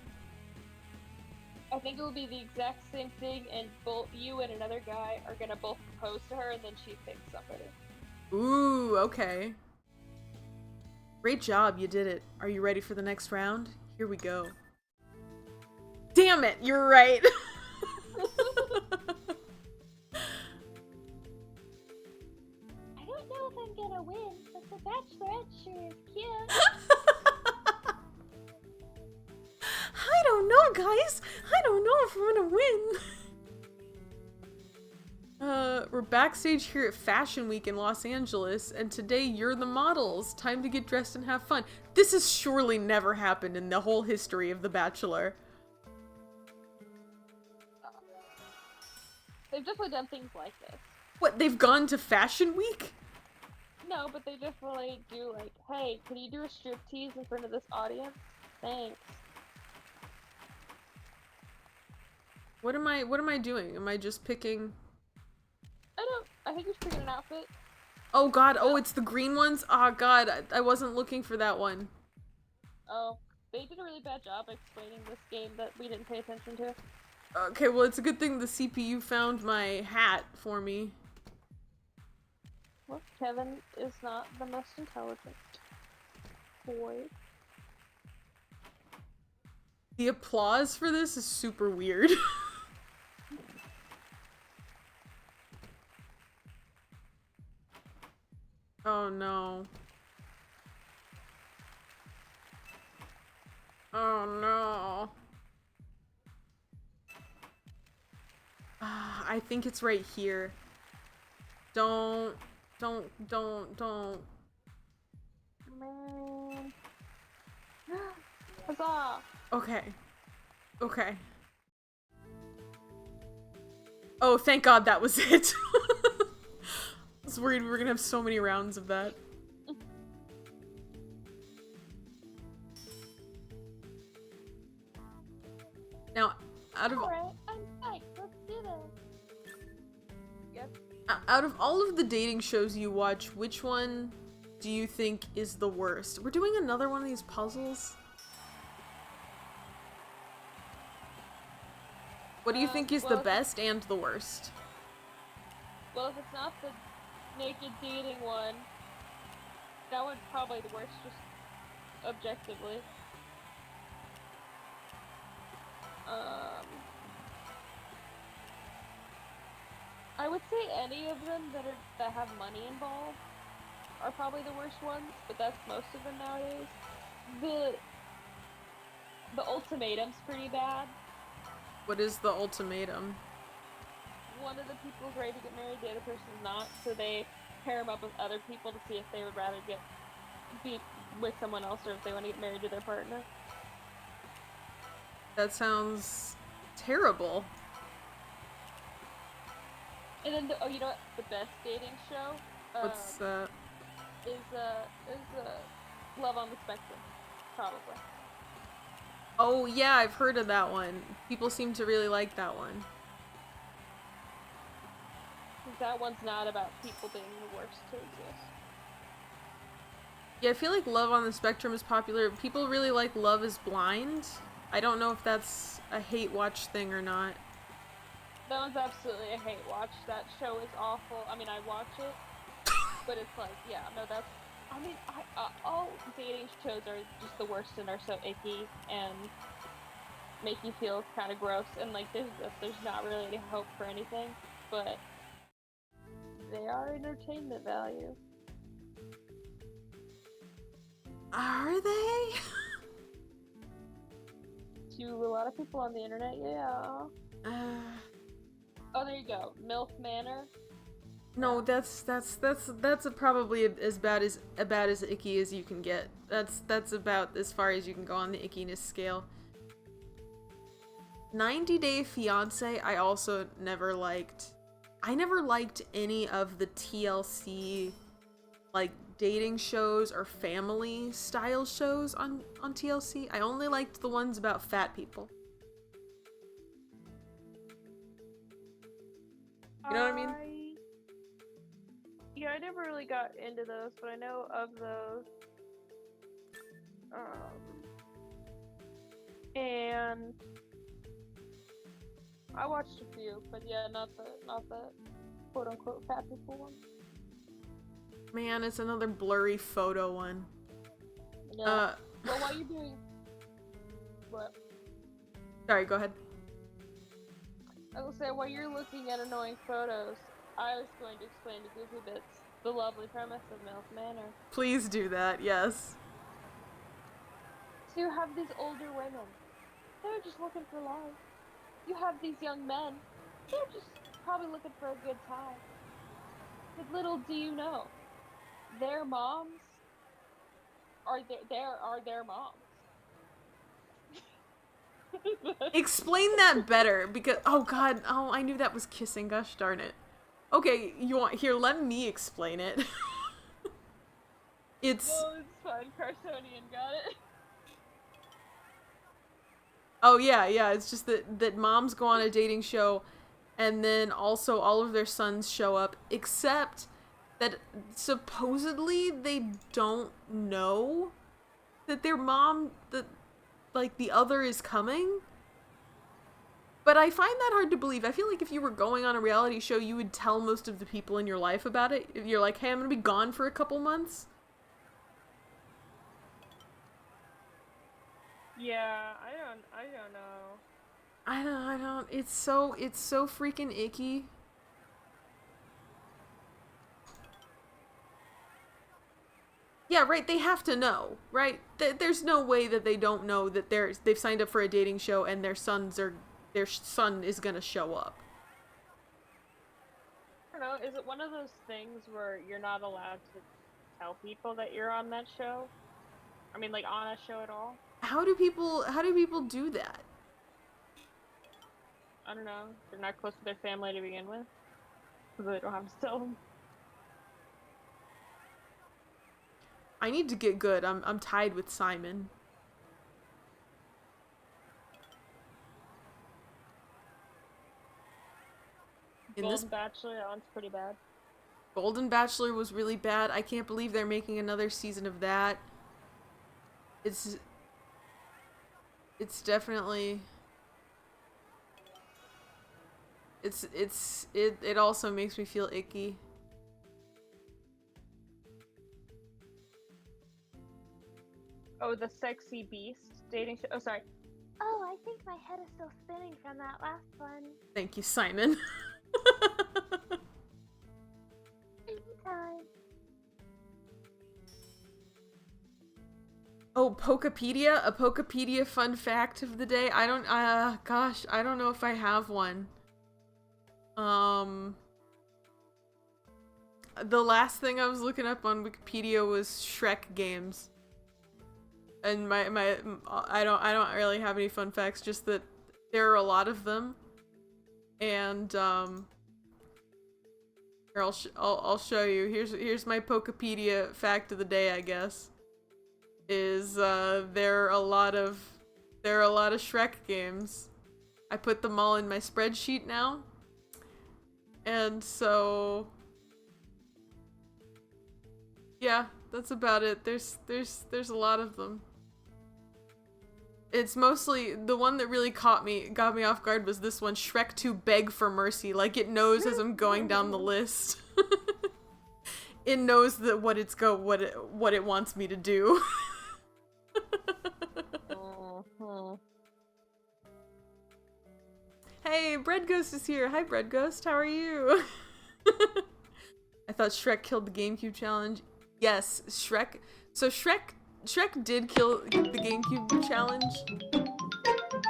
I think it will be the exact same thing, and both you and another guy are gonna both propose to her, and then she picks somebody. Ooh, okay. Great job, you did it. Are you ready for the next round? Here we go. Damn it, you're right. I don't know if I'm gonna win, but the Bachelorette sure is cute. I don't know, guys. I don't know if I'm gonna win. We're backstage here at Fashion Week in Los Angeles, and today you're the models. Time to get dressed and have fun. This has surely never happened in the whole history of The Bachelor. They've definitely done things like this. What, they've gone to Fashion Week? No, but they definitely do, like, hey, can you do a striptease in front of this audience? Thanks. What am I doing? Am I just picking... I think you're picking an outfit. Oh god, oh, it's the green ones? Oh god, I wasn't looking for that one. Oh, they did a really bad job explaining this game that we didn't pay attention to. Okay, well, it's a good thing the CPU found my hat for me. Well, Kevin is not the most intelligent boy. The applause for this is super weird. Oh no. Oh no. I think it's right here. Don't. Man. Huzzah! Okay. Okay. Oh, thank God that was it. I was worried we were gonna have so many rounds of that. Now, out of Alright, I'm psyched. Let's do this. Yep. out of all of the dating shows you watch, which one do you think is the worst? We're doing another one of these puzzles. What do you think is the best and the worst? Well, if it's not the naked dating one, that one's probably the worst, just objectively. I would say any of them that have money involved are probably the worst ones, but that's most of them nowadays. The ultimatum's pretty bad. What is the ultimatum? One of the people's ready to get married, the other person's not, so they pair them up with other people to see if they would rather be with someone else or if they want to get married to their partner. That sounds terrible. And then, you know what? The best dating show What's that? is Love on the Spectrum, probably. Oh yeah, I've heard of that one. People seem to really like that one. That one's not about people being the worst to exist. Yeah, I feel like Love on the Spectrum is popular. People really like Love is Blind. I don't know if that's a hate watch thing or not. That one's absolutely a hate watch. That show is awful. I mean, I watch it, but it's like, yeah, no, that's... I mean, all dating shows are just the worst and are so icky and make you feel kind of gross, and like there's not really any hope for anything, but they are entertainment value. Are they? To a lot of people on the internet, yeah. Oh, there you go. MILF Manor. No, that's probably as bad as icky as you can get. That's about as far as you can go on the ickiness scale. 90 Day Fiancé, I also never liked. I never liked any of the TLC like dating shows or family style shows on TLC. I only liked the ones about fat people. You know what I mean? Yeah, I never really got into those, but I know of those. And I watched a few, but yeah, not the quote unquote fat people one. Man, it's another blurry photo one. Yeah. Well, while you're doing what? Sorry, go ahead. I will say, while you're looking at annoying photos, I was going to explain to Goofy Bits the lovely premise of MILF Manor. Please do that, yes. So you have these older women. They're just looking for love. You have these young men. They're just probably looking for a good time. But little do you know, their moms are their moms. Explain that better, because oh god, oh I knew that was kissing, gosh darn it. Okay, you want here, let me explain it. It's No, it's fine, Carsonian got it. oh yeah, it's just that moms go on a dating show And then also all of their sons show up, except that supposedly they don't know that their mom, like the other is coming. But I find that hard to believe. I feel like if you were going on a reality show, you would tell most of the people in your life about it. If you're like, hey, I'm gonna be gone for a couple months. Yeah, I don't know. I don't, it's so freaking icky. Yeah, right, they have to know, right? There's no way that they don't know that they've signed up for a dating show and their son is gonna show up. I don't know, is it one of those things where you're not allowed to tell people that you're on that show? I mean, like, on a show at all? How do people do that? I don't know. They're not close to their family to begin with. So they don't have to tell them. I need to get good. I'm tied with Simon. Golden Bachelor, that one's pretty bad. Golden Bachelor was really bad. I can't believe they're making another season of that. It's definitely it also makes me feel icky. Oh, the Sexy Beast dating show. Oh, sorry. Oh, I think my head is still spinning from that last one. Thank you, Simon. Anytime. Oh, Pokepedia? A Pokepedia fun fact of the day? I don't, gosh, I don't know if I have one. The last thing I was looking up on Wikipedia was Shrek games. And I don't really have any fun facts, just that there are a lot of them. And, here, I'll show you. Here's my Pokepedia fact of the day, I guess. Is, there are a lot of Shrek games. I put them all in my spreadsheet now. And so, yeah, that's about it. There's a lot of them. It's mostly, the one that really got me off guard was this one, Shrek 2 Beg for Mercy. Like, it knows as I'm going down the list. It knows that what it wants me to do. Hey, Bread Ghost is here. Hi, Bread Ghost. How are you? I thought Shrek killed the GameCube challenge. Yes, Shrek. So Shrek did kill the GameCube challenge.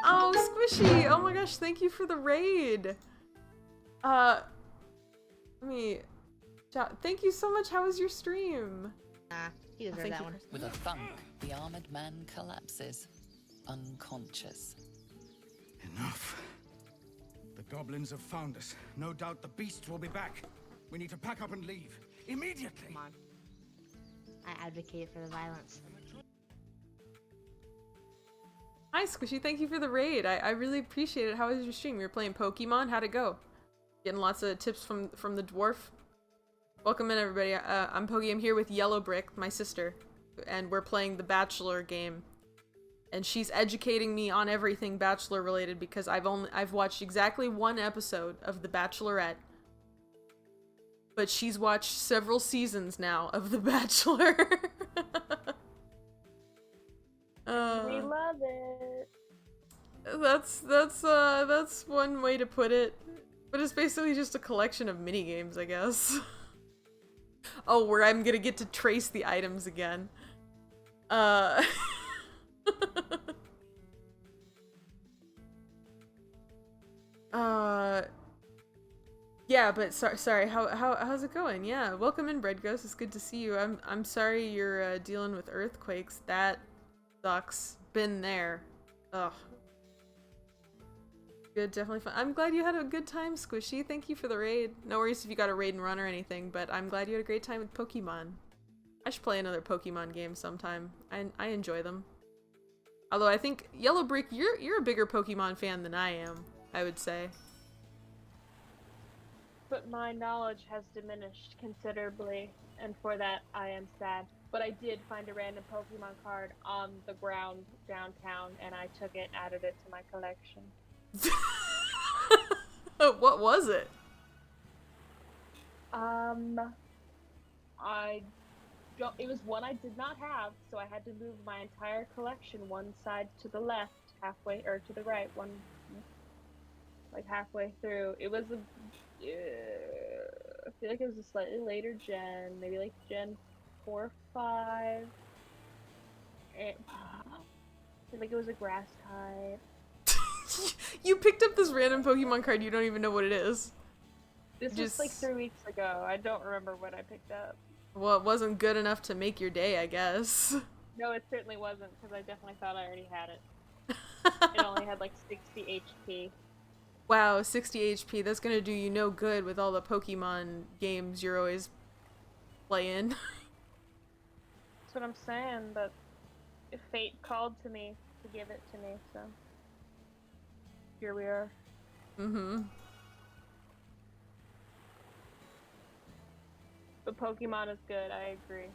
Oh, Squishy! Oh my gosh, thank you for the raid. Thank you so much. How was your stream? He deserved that one. With a thunk, the armored man collapses, unconscious. Enough. The goblins have found us. No doubt the beast will be back. We need to pack up and leave. Immediately! Come on. I advocate for the violence. Hi, Squishy. Thank you for the raid. I really appreciate it. How was your stream? You were playing Pokemon? How'd it go? Getting lots of tips from the dwarf? Welcome in, everybody. I'm Poky. I'm here with YellowBrick, my sister, and we're playing the Bachelor game. And she's educating me on everything Bachelor related because I've watched exactly one episode of The Bachelorette. But she's watched several seasons now of The Bachelor. We love it. That's one way to put it. But it's basically just a collection of mini games, I guess. Oh, where I'm gonna get to trace the items again. Yeah, but sorry. How's it going? Yeah, welcome in, Bread Ghost. It's good to see you. I'm sorry you're dealing with earthquakes. That sucks. Been there. Ugh. Good, definitely fun. I'm glad you had a good time, Squishy. Thank you for the raid. No worries if you got a raid and run or anything, but I'm glad you had a great time with Pokemon. I should play another Pokemon game sometime. I enjoy them. Although I think YellowBrick, you're a bigger Pokemon fan than I am, I would say. but my knowledge has diminished considerably, and for that I am sad. But I did find a random Pokemon card on the ground downtown, and I took it and added it to my collection. What was it? I don't. It was one I did not have, so I had to move my entire collection one side to the left, halfway, or to the right, like halfway through. It was a. I feel like it was a slightly later gen, maybe like Gen 4 or 5. I feel like it was a grass type. You picked up this random Pokemon card, you don't even know what it is. This was like 3 weeks ago. I don't remember what I picked up. Well, it wasn't good enough to make your day, I guess. No, it certainly wasn't, because I definitely thought I already had it. It only had like 60 HP. Wow, 60 HP. That's gonna do you no good with all the Pokemon games you're always playing. That's what I'm saying, but fate called to me to give it to me, so here we are. Mm-hmm. But Pokemon is good, I agree.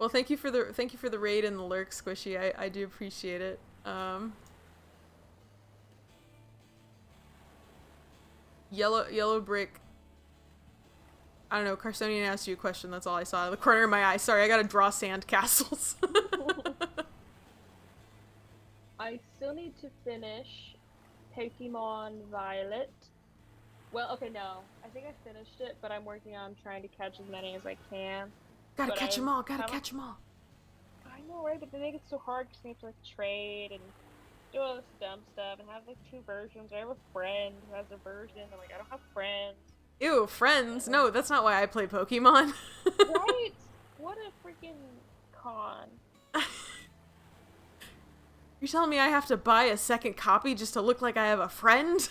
Well, thank you for the raid and the lurk, Squishy. I do appreciate it. Yellow Brick. I don't know, Carsonian asked you a question, that's all I saw out of the corner of my eye. Sorry, I gotta draw sand castles. I still need to finish Pokemon Violet. Well, okay, no. I think I finished it, but I'm working on trying to catch as many as I can. Gotta But catch them all, gotta haven't- catch them all. I know, right? But they make it so hard because you have to like trade and do all this dumb stuff and have like 2 versions. I have a friend who has a version. I'm like, I don't have friends. Ew, friends. No, that's not why I play Pokemon. Right? What a freaking con. You're telling me I have to buy a second copy just to look like I have a friend?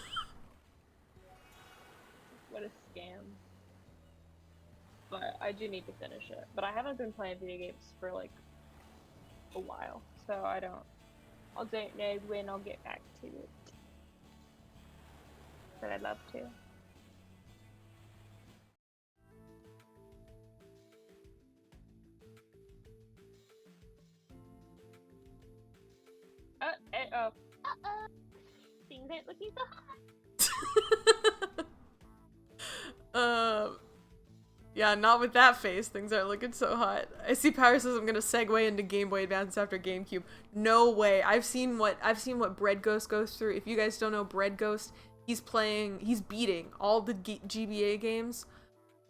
What a scam. But I do need to finish it. But I haven't been playing video games for like a while, so I don't know when I'll get back to it. But I'd love to. Oh. Uh-oh. Things aren't looking so hot. Yeah, not with that face. Things aren't looking so hot. I see Power says I'm gonna segue into Game Boy Advance after GameCube. No way. I've seen what Bread Ghost goes through. If you guys don't know Bread Ghost, he's beating all the GBA games.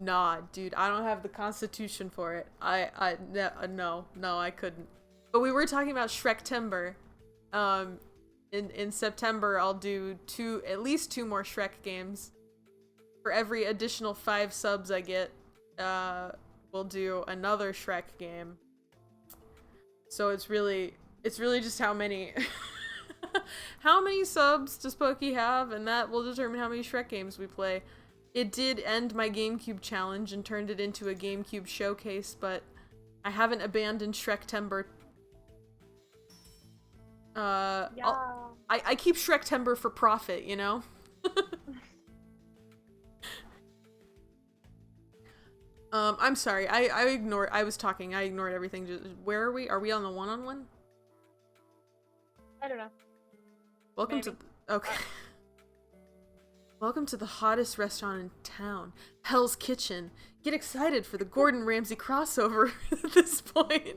Nah, dude, I don't have the constitution for it. No, I couldn't. But we were talking about Shrek-tember. In September, I'll do at least two more Shrek games. For every additional 5 subs I get, we'll do another Shrek game. So it's really just how many subs does Poky have, and that will determine how many Shrek games we play. It did end my GameCube challenge and turned it into a GameCube showcase, but I haven't abandoned Shrek-tember. Yeah. I keep Shrek-tember for profit, you know? I'm sorry. I was talking. I ignored everything. Where are we? Are we on the one-on-one? I don't know. Welcome Maybe. Okay. Welcome to the hottest restaurant in town, Hell's Kitchen. Get excited for the Gordon Ramsay crossover at this point.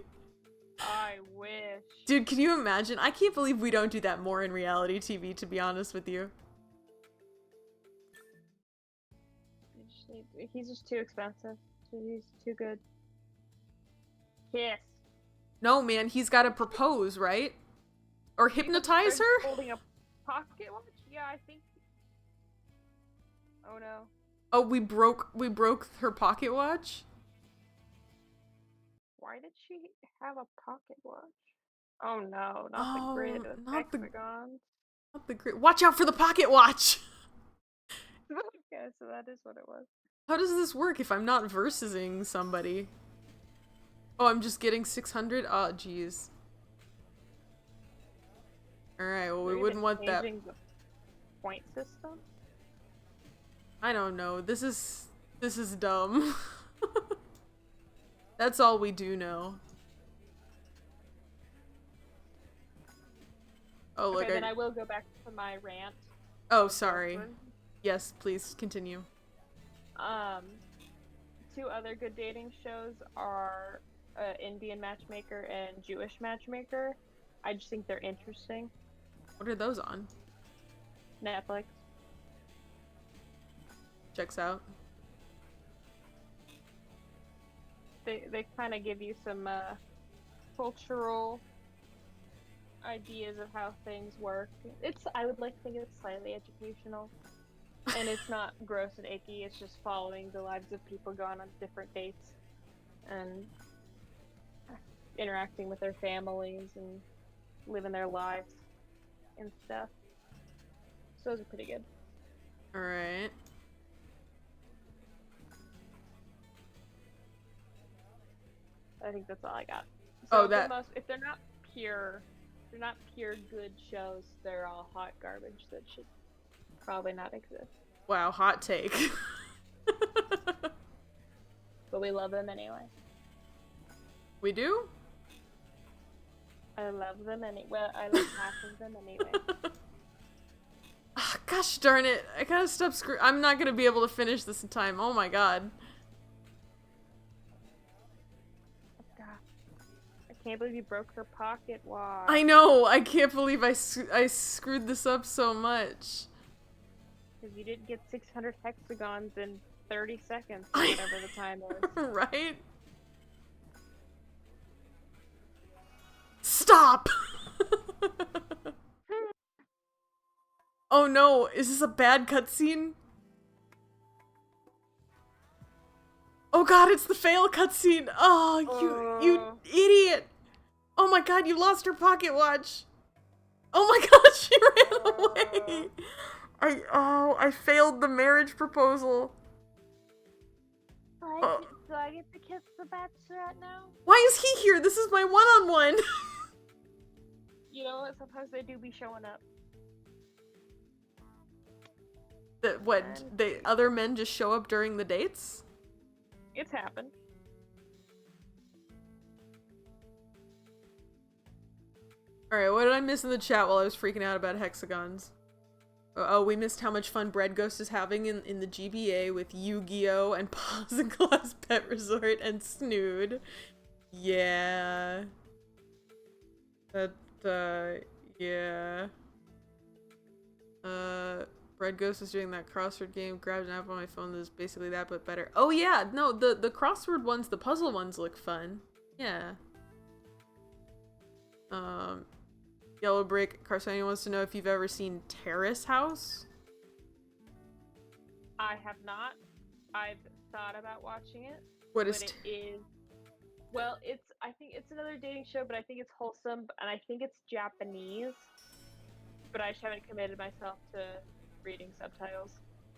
I wish. Dude, can you imagine? I can't believe we don't do that more in reality TV, to be honest with you. He's just too expensive. He's too good. Yes. No, man, he's got to propose, right? Or hypnotize her? Holding a pocket watch? Yeah, I think. Oh no. Oh, we broke her pocket watch? Why did she have a pocket watch? Oh no, not the grid with not the hexagons. Not the grid. Watch out for the pocket watch! Okay, so that is what it was. How does this work if I'm not versusing somebody? Oh, I'm just getting 600? Oh, jeez. Alright, well, we wouldn't want that. Changing the point system? I don't know. This is dumb. That's all we do know. Oh, look. Okay, then I will go back to my rant. Oh, sorry. Yes, please continue. Two other good dating shows are Indian Matchmaker and Jewish Matchmaker. I just think they're interesting. What are those on? Netflix. Checks out. They kind of give you some cultural ideas of how things work. I would like to think it's slightly educational. And it's not gross and icky, it's just following the lives of people going on different dates and interacting with their families and living their lives and stuff. So those are pretty good. Alright. I think that's all I got. Oh, So that- if they're not pure good shows, they're all hot garbage that should probably not exist. Wow, hot take. But we love them anyway. We do? I love them well, I love half of them anyway. Ah, gosh darn it. I gotta stop I'm not gonna be able to finish this in time. Oh my god. God. I can't believe you broke her pocket watch. I know! I can't believe I screwed this up so much. Because you didn't get 600 hexagons in 30 seconds, or whatever the time was. Right? Stop! Oh no, is this a bad cutscene? Oh god, it's the fail cutscene! Oh, you idiot! Oh my god, you lost her pocket watch! Oh my god, she ran away! I failed the marriage proposal. Do I get to kiss the Bachelorette now? Why is he here? This is my one-on-one! You know what? Sometimes they do be showing up. The other men just show up during the dates? It's happened. Alright, what did I miss in the chat while I was freaking out about hexagons? Oh, we missed how much fun Bread Ghost is having in the GBA with Yu-Gi-Oh! And Paws and Claws Pet Resort and Snood. Yeah. Yeah. Bread Ghost is doing that crossword game. Grabbed an app on my phone that is basically that, but better. Oh yeah, no, the crossword ones, the puzzle ones look fun. Yeah. Yellow Brick Carsonia wants to know if you've ever seen Terrace House. I have not. I've thought about watching it. What is? But it is. Well, I think it's another dating show, but I think it's wholesome, and I think it's Japanese. But I just haven't committed myself to reading subtitles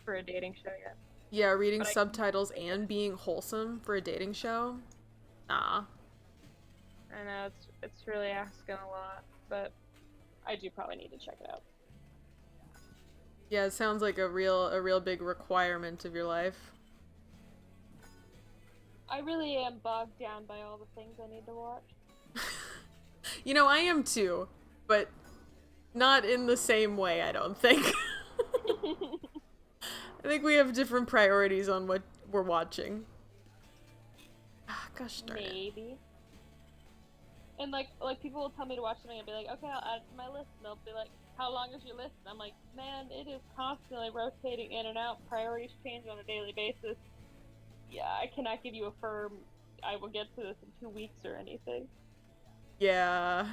for a dating show yet. Yeah, reading subtitles and being wholesome for a dating show. Nah. I know it's really asking a lot, but I do probably need to check it out. Yeah, it sounds like a real big requirement of your life. I really am bogged down by all the things I need to watch. You know, I am too, but not in the same way, I don't think. I think we have different priorities on what we're watching. Ah, gosh darn it. Maybe. And like people will tell me to watch something and be like, okay, I'll add it to my list. And they'll be like, how long is your list? And I'm like, man, it is constantly rotating in and out. Priorities change on a daily basis. Yeah, I cannot give you a firm, I will get to this in 2 weeks or anything. Yeah.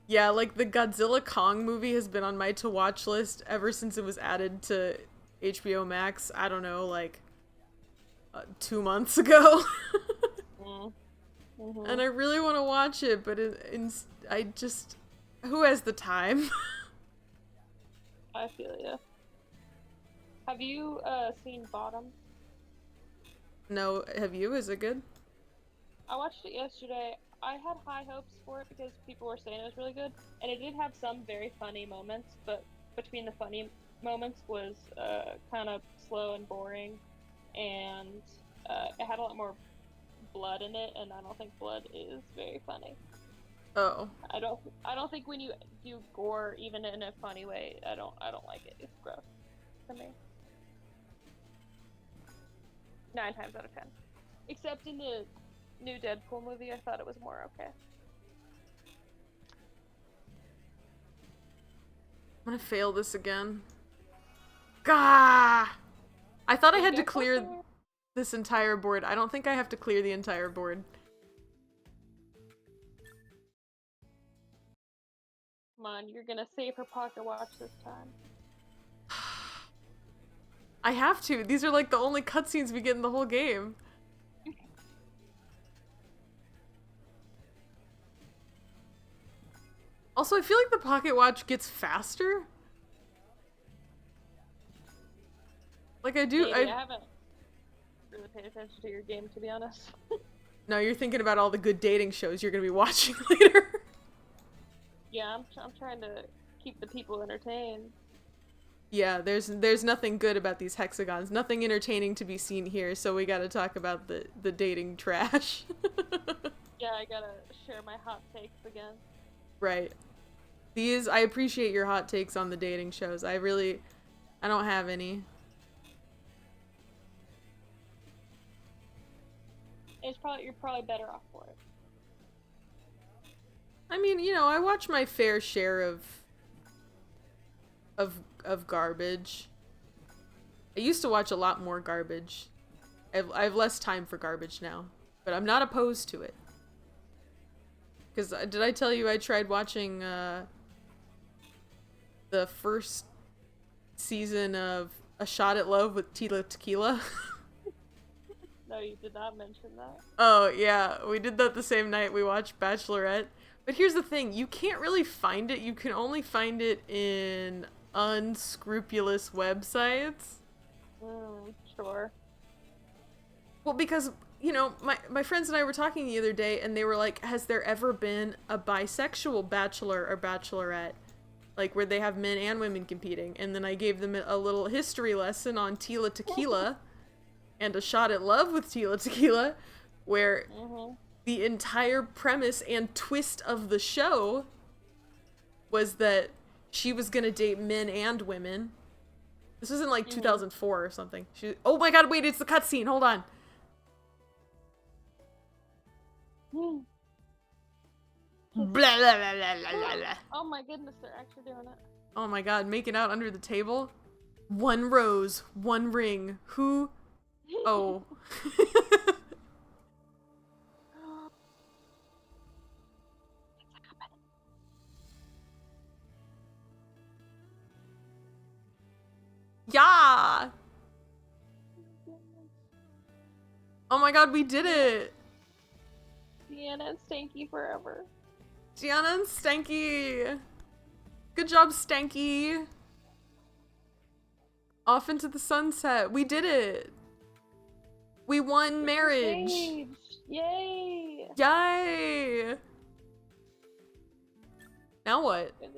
Yeah, like the Godzilla Kong movie has been on my to-watch list ever since it was added to HBO Max, I don't know, like 2 months ago. Mm-hmm. And I really want to watch it, but who has the time? I feel ya. Have you seen Bottom? No, have you? Is it good? I watched it yesterday. I had high hopes for it because people were saying it was really good, and it did have some very funny moments, but between the funny moments was kind of slow and boring, and it had a lot more blood in it, and I don't think blood is very funny. Oh. I don't think when you do gore, even in a funny way, I don't like it. It's gross to me. 9 times out of 10. Except in the new Deadpool movie, I thought it was more okay. I'm gonna fail this again. Gah! I thought I had to clear this entire board. I don't think I have to clear the entire board. Come on, you're gonna save her pocket watch this time. I have to. These are like the only cutscenes we get in the whole game. Also, I feel like the pocket watch gets faster. Like I do. Maybe, I haven't really paid attention to your game, to be honest. No, you're thinking about all the good dating shows you're gonna be watching later. Yeah, I'm trying to keep the people entertained. Yeah, there's nothing good about these hexagons. Nothing entertaining to be seen here, so we gotta talk about the dating trash. Yeah, I gotta share my hot takes again. Right. I appreciate your hot takes on the dating shows. I don't have any. You're probably better off for it. I mean, you know, I watch my fair share of garbage. I used to watch a lot more garbage. I have less time for garbage now, but I'm not opposed to it. Because did I tell you I tried watching the first season of A Shot at Love with Tila Tequila? No, you did not mention that. Oh, yeah. We did that the same night we watched Bachelorette. But here's the thing. You can't really find it. You can only find it in unscrupulous websites. Sure. Well, because, you know, my friends and I were talking the other day, and they were like, has there ever been a bisexual bachelor or bachelorette? Like, where they have men and women competing. And then I gave them a little history lesson on Tila Tequila and A Shot at Love with Tila Tequila, where the entire premise and twist of the show was that she was gonna date men and women. This was in like 2004 or something. Oh my god, wait, it's the cutscene. Hold on. Blah, blah, blah, blah, blah, blah. Oh my goodness, they're actually doing it. Oh my god, making out under the table? 1 rose, 1 ring. Who? Oh. Yeah! Oh my god, we did it! Deanna and Stanky forever. Gianna and Stanky! Good job, Stanky! Off into the sunset. We did it! We won marriage! Yay! Yay! Now what? It's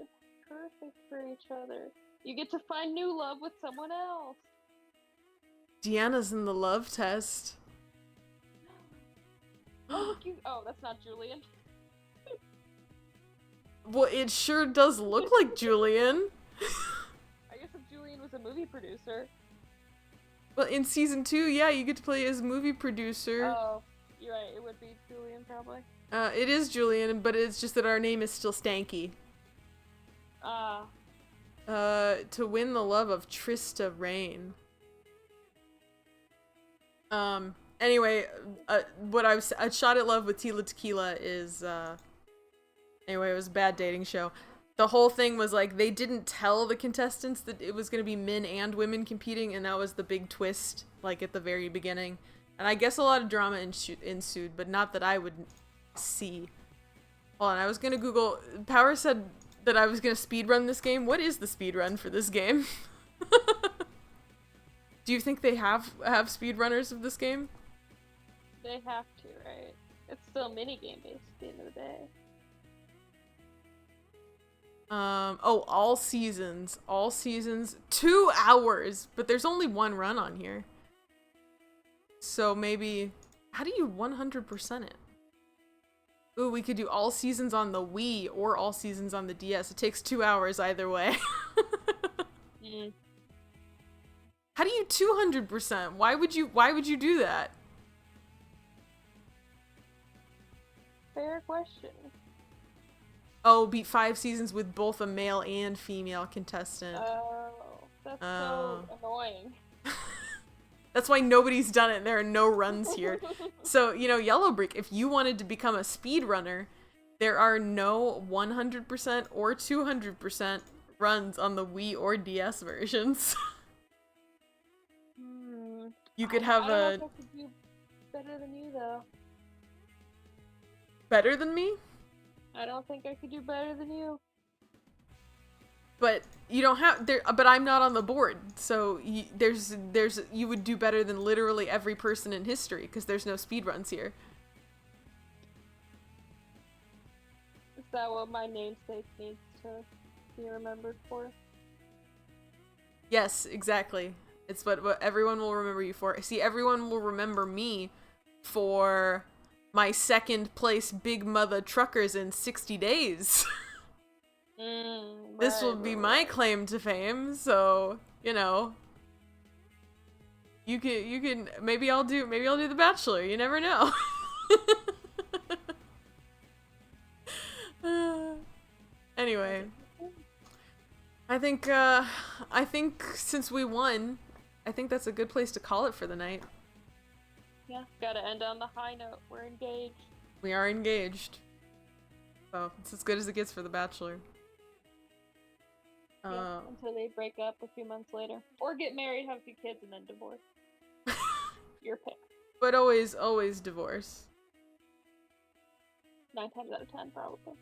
perfect for each other. You get to find new love with someone else. Deanna's in the love test. Oh, look, oh, that's not Julian. Well, it sure does look like Julian. I guess if Julian was a movie producer. Well, in season 2, yeah, you get to play as movie producer. Oh, you're right. It would be Julian, probably. It is Julian, but it's just that our name is still Stanky. To win the love of Trista Rain. Anyway, what I was, A Shot at Love with Tila Tequila is, anyway, it was a bad dating show. The whole thing was like, they didn't tell the contestants that it was gonna be men and women competing, and that was the big twist, like, at the very beginning. And I guess a lot of drama ensued, but not that I would see. Hold on, I was gonna Google, Power said that I was gonna speedrun this game. What is the speedrun for this game? Do you think they have speedrunners of this game? They have to, right? It's still minigame based at the end of the day. Oh, all seasons. All seasons. 2 hours, but there's only one run on here. So maybe, how do you 100% it? Ooh, we could do all seasons on the Wii or all seasons on the DS. It takes 2 hours either way. How do you 200%? Why would you do that? Fair question. Oh, beat 5 seasons with both a male and female contestant. Oh, that's so annoying. That's why nobody's done it. There are no runs here. So, you know, YellowBrick, if you wanted to become a speedrunner, there are no 100% or 200% runs on the Wii or DS versions. You could have I don't know if I could do better than you, though. Better than me? I don't think I could do better than you. But you don't have there. But I'm not on the board, so you would do better than literally every person in history because there's no speedruns here. Is that what my namesake needs to be remembered for? Yes, exactly. It's what everyone will remember you for. See, everyone will remember me for my 2nd place Big Mother Truckers in 60 days. This will be my claim to fame, so, you know. You can maybe I'll do The Bachelor, you never know. Anyway. I think since we won, I think that's a good place to call it for the night. Yeah, gotta end on the high note. We're engaged. We are engaged. So, it's as good as it gets for The Bachelor. Yeah, until they break up a few months later. Or get married, have a few kids, and then divorce. Your pick. But always divorce. 9 times out of 10, probably.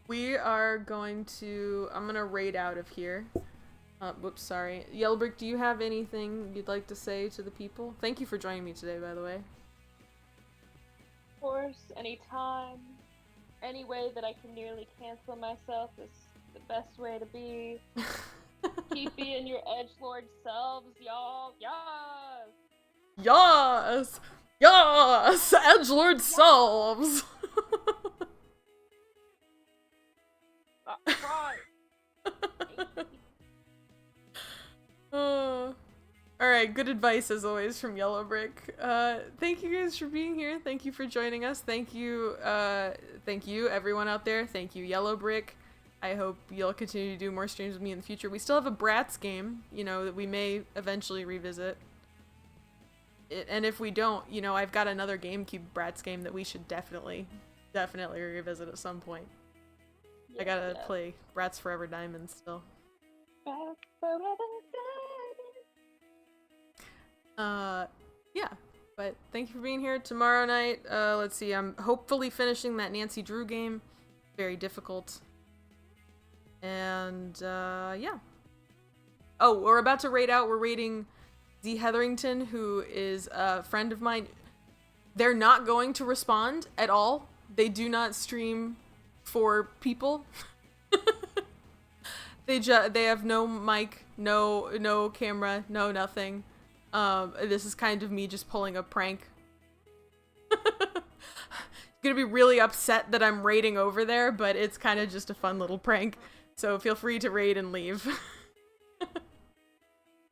We are going to... I'm gonna raid out of here. Whoops, sorry. YellowBrick, do you have anything you'd like to say to the people? Thank you for joining me today, by the way. Of course, anytime, any way that I can nearly cancel myself is the best way to be. Keep being your edgelord selves, y'all. Yes! Yes! Yes! Edgelord selves! That's right. Alright, good advice as always from YellowBrick. Thank you guys for being here. Thank you for joining us. Thank you everyone out there. Thank you YellowBrick. I hope you'll continue to do more streams with me in the future. We still have a Bratz game, you know, that we may eventually revisit. And if we don't, you know, I've got another GameCube Bratz game that we should definitely revisit at some point. I gotta play Bratz Forever Diamond still. Yeah, but thank you for being here. Tomorrow night, let's see, I'm hopefully finishing that Nancy Drew game. Very difficult. And, yeah. Oh, we're about to raid out. We're raiding Z Hetherington, who is a friend of mine. They're not going to respond at all. They do not stream for people. They have no mic, no camera, no nothing. This is kind of me just pulling a prank. Gonna be really upset that I'm raiding over there, but it's kind of just a fun little prank. So feel free to raid and leave.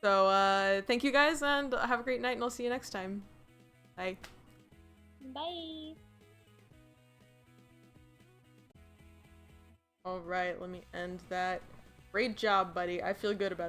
So, thank you guys, and have a great night, and I'll see you next time. Bye. Bye. Alright, let me end that. Great job, buddy. I feel good about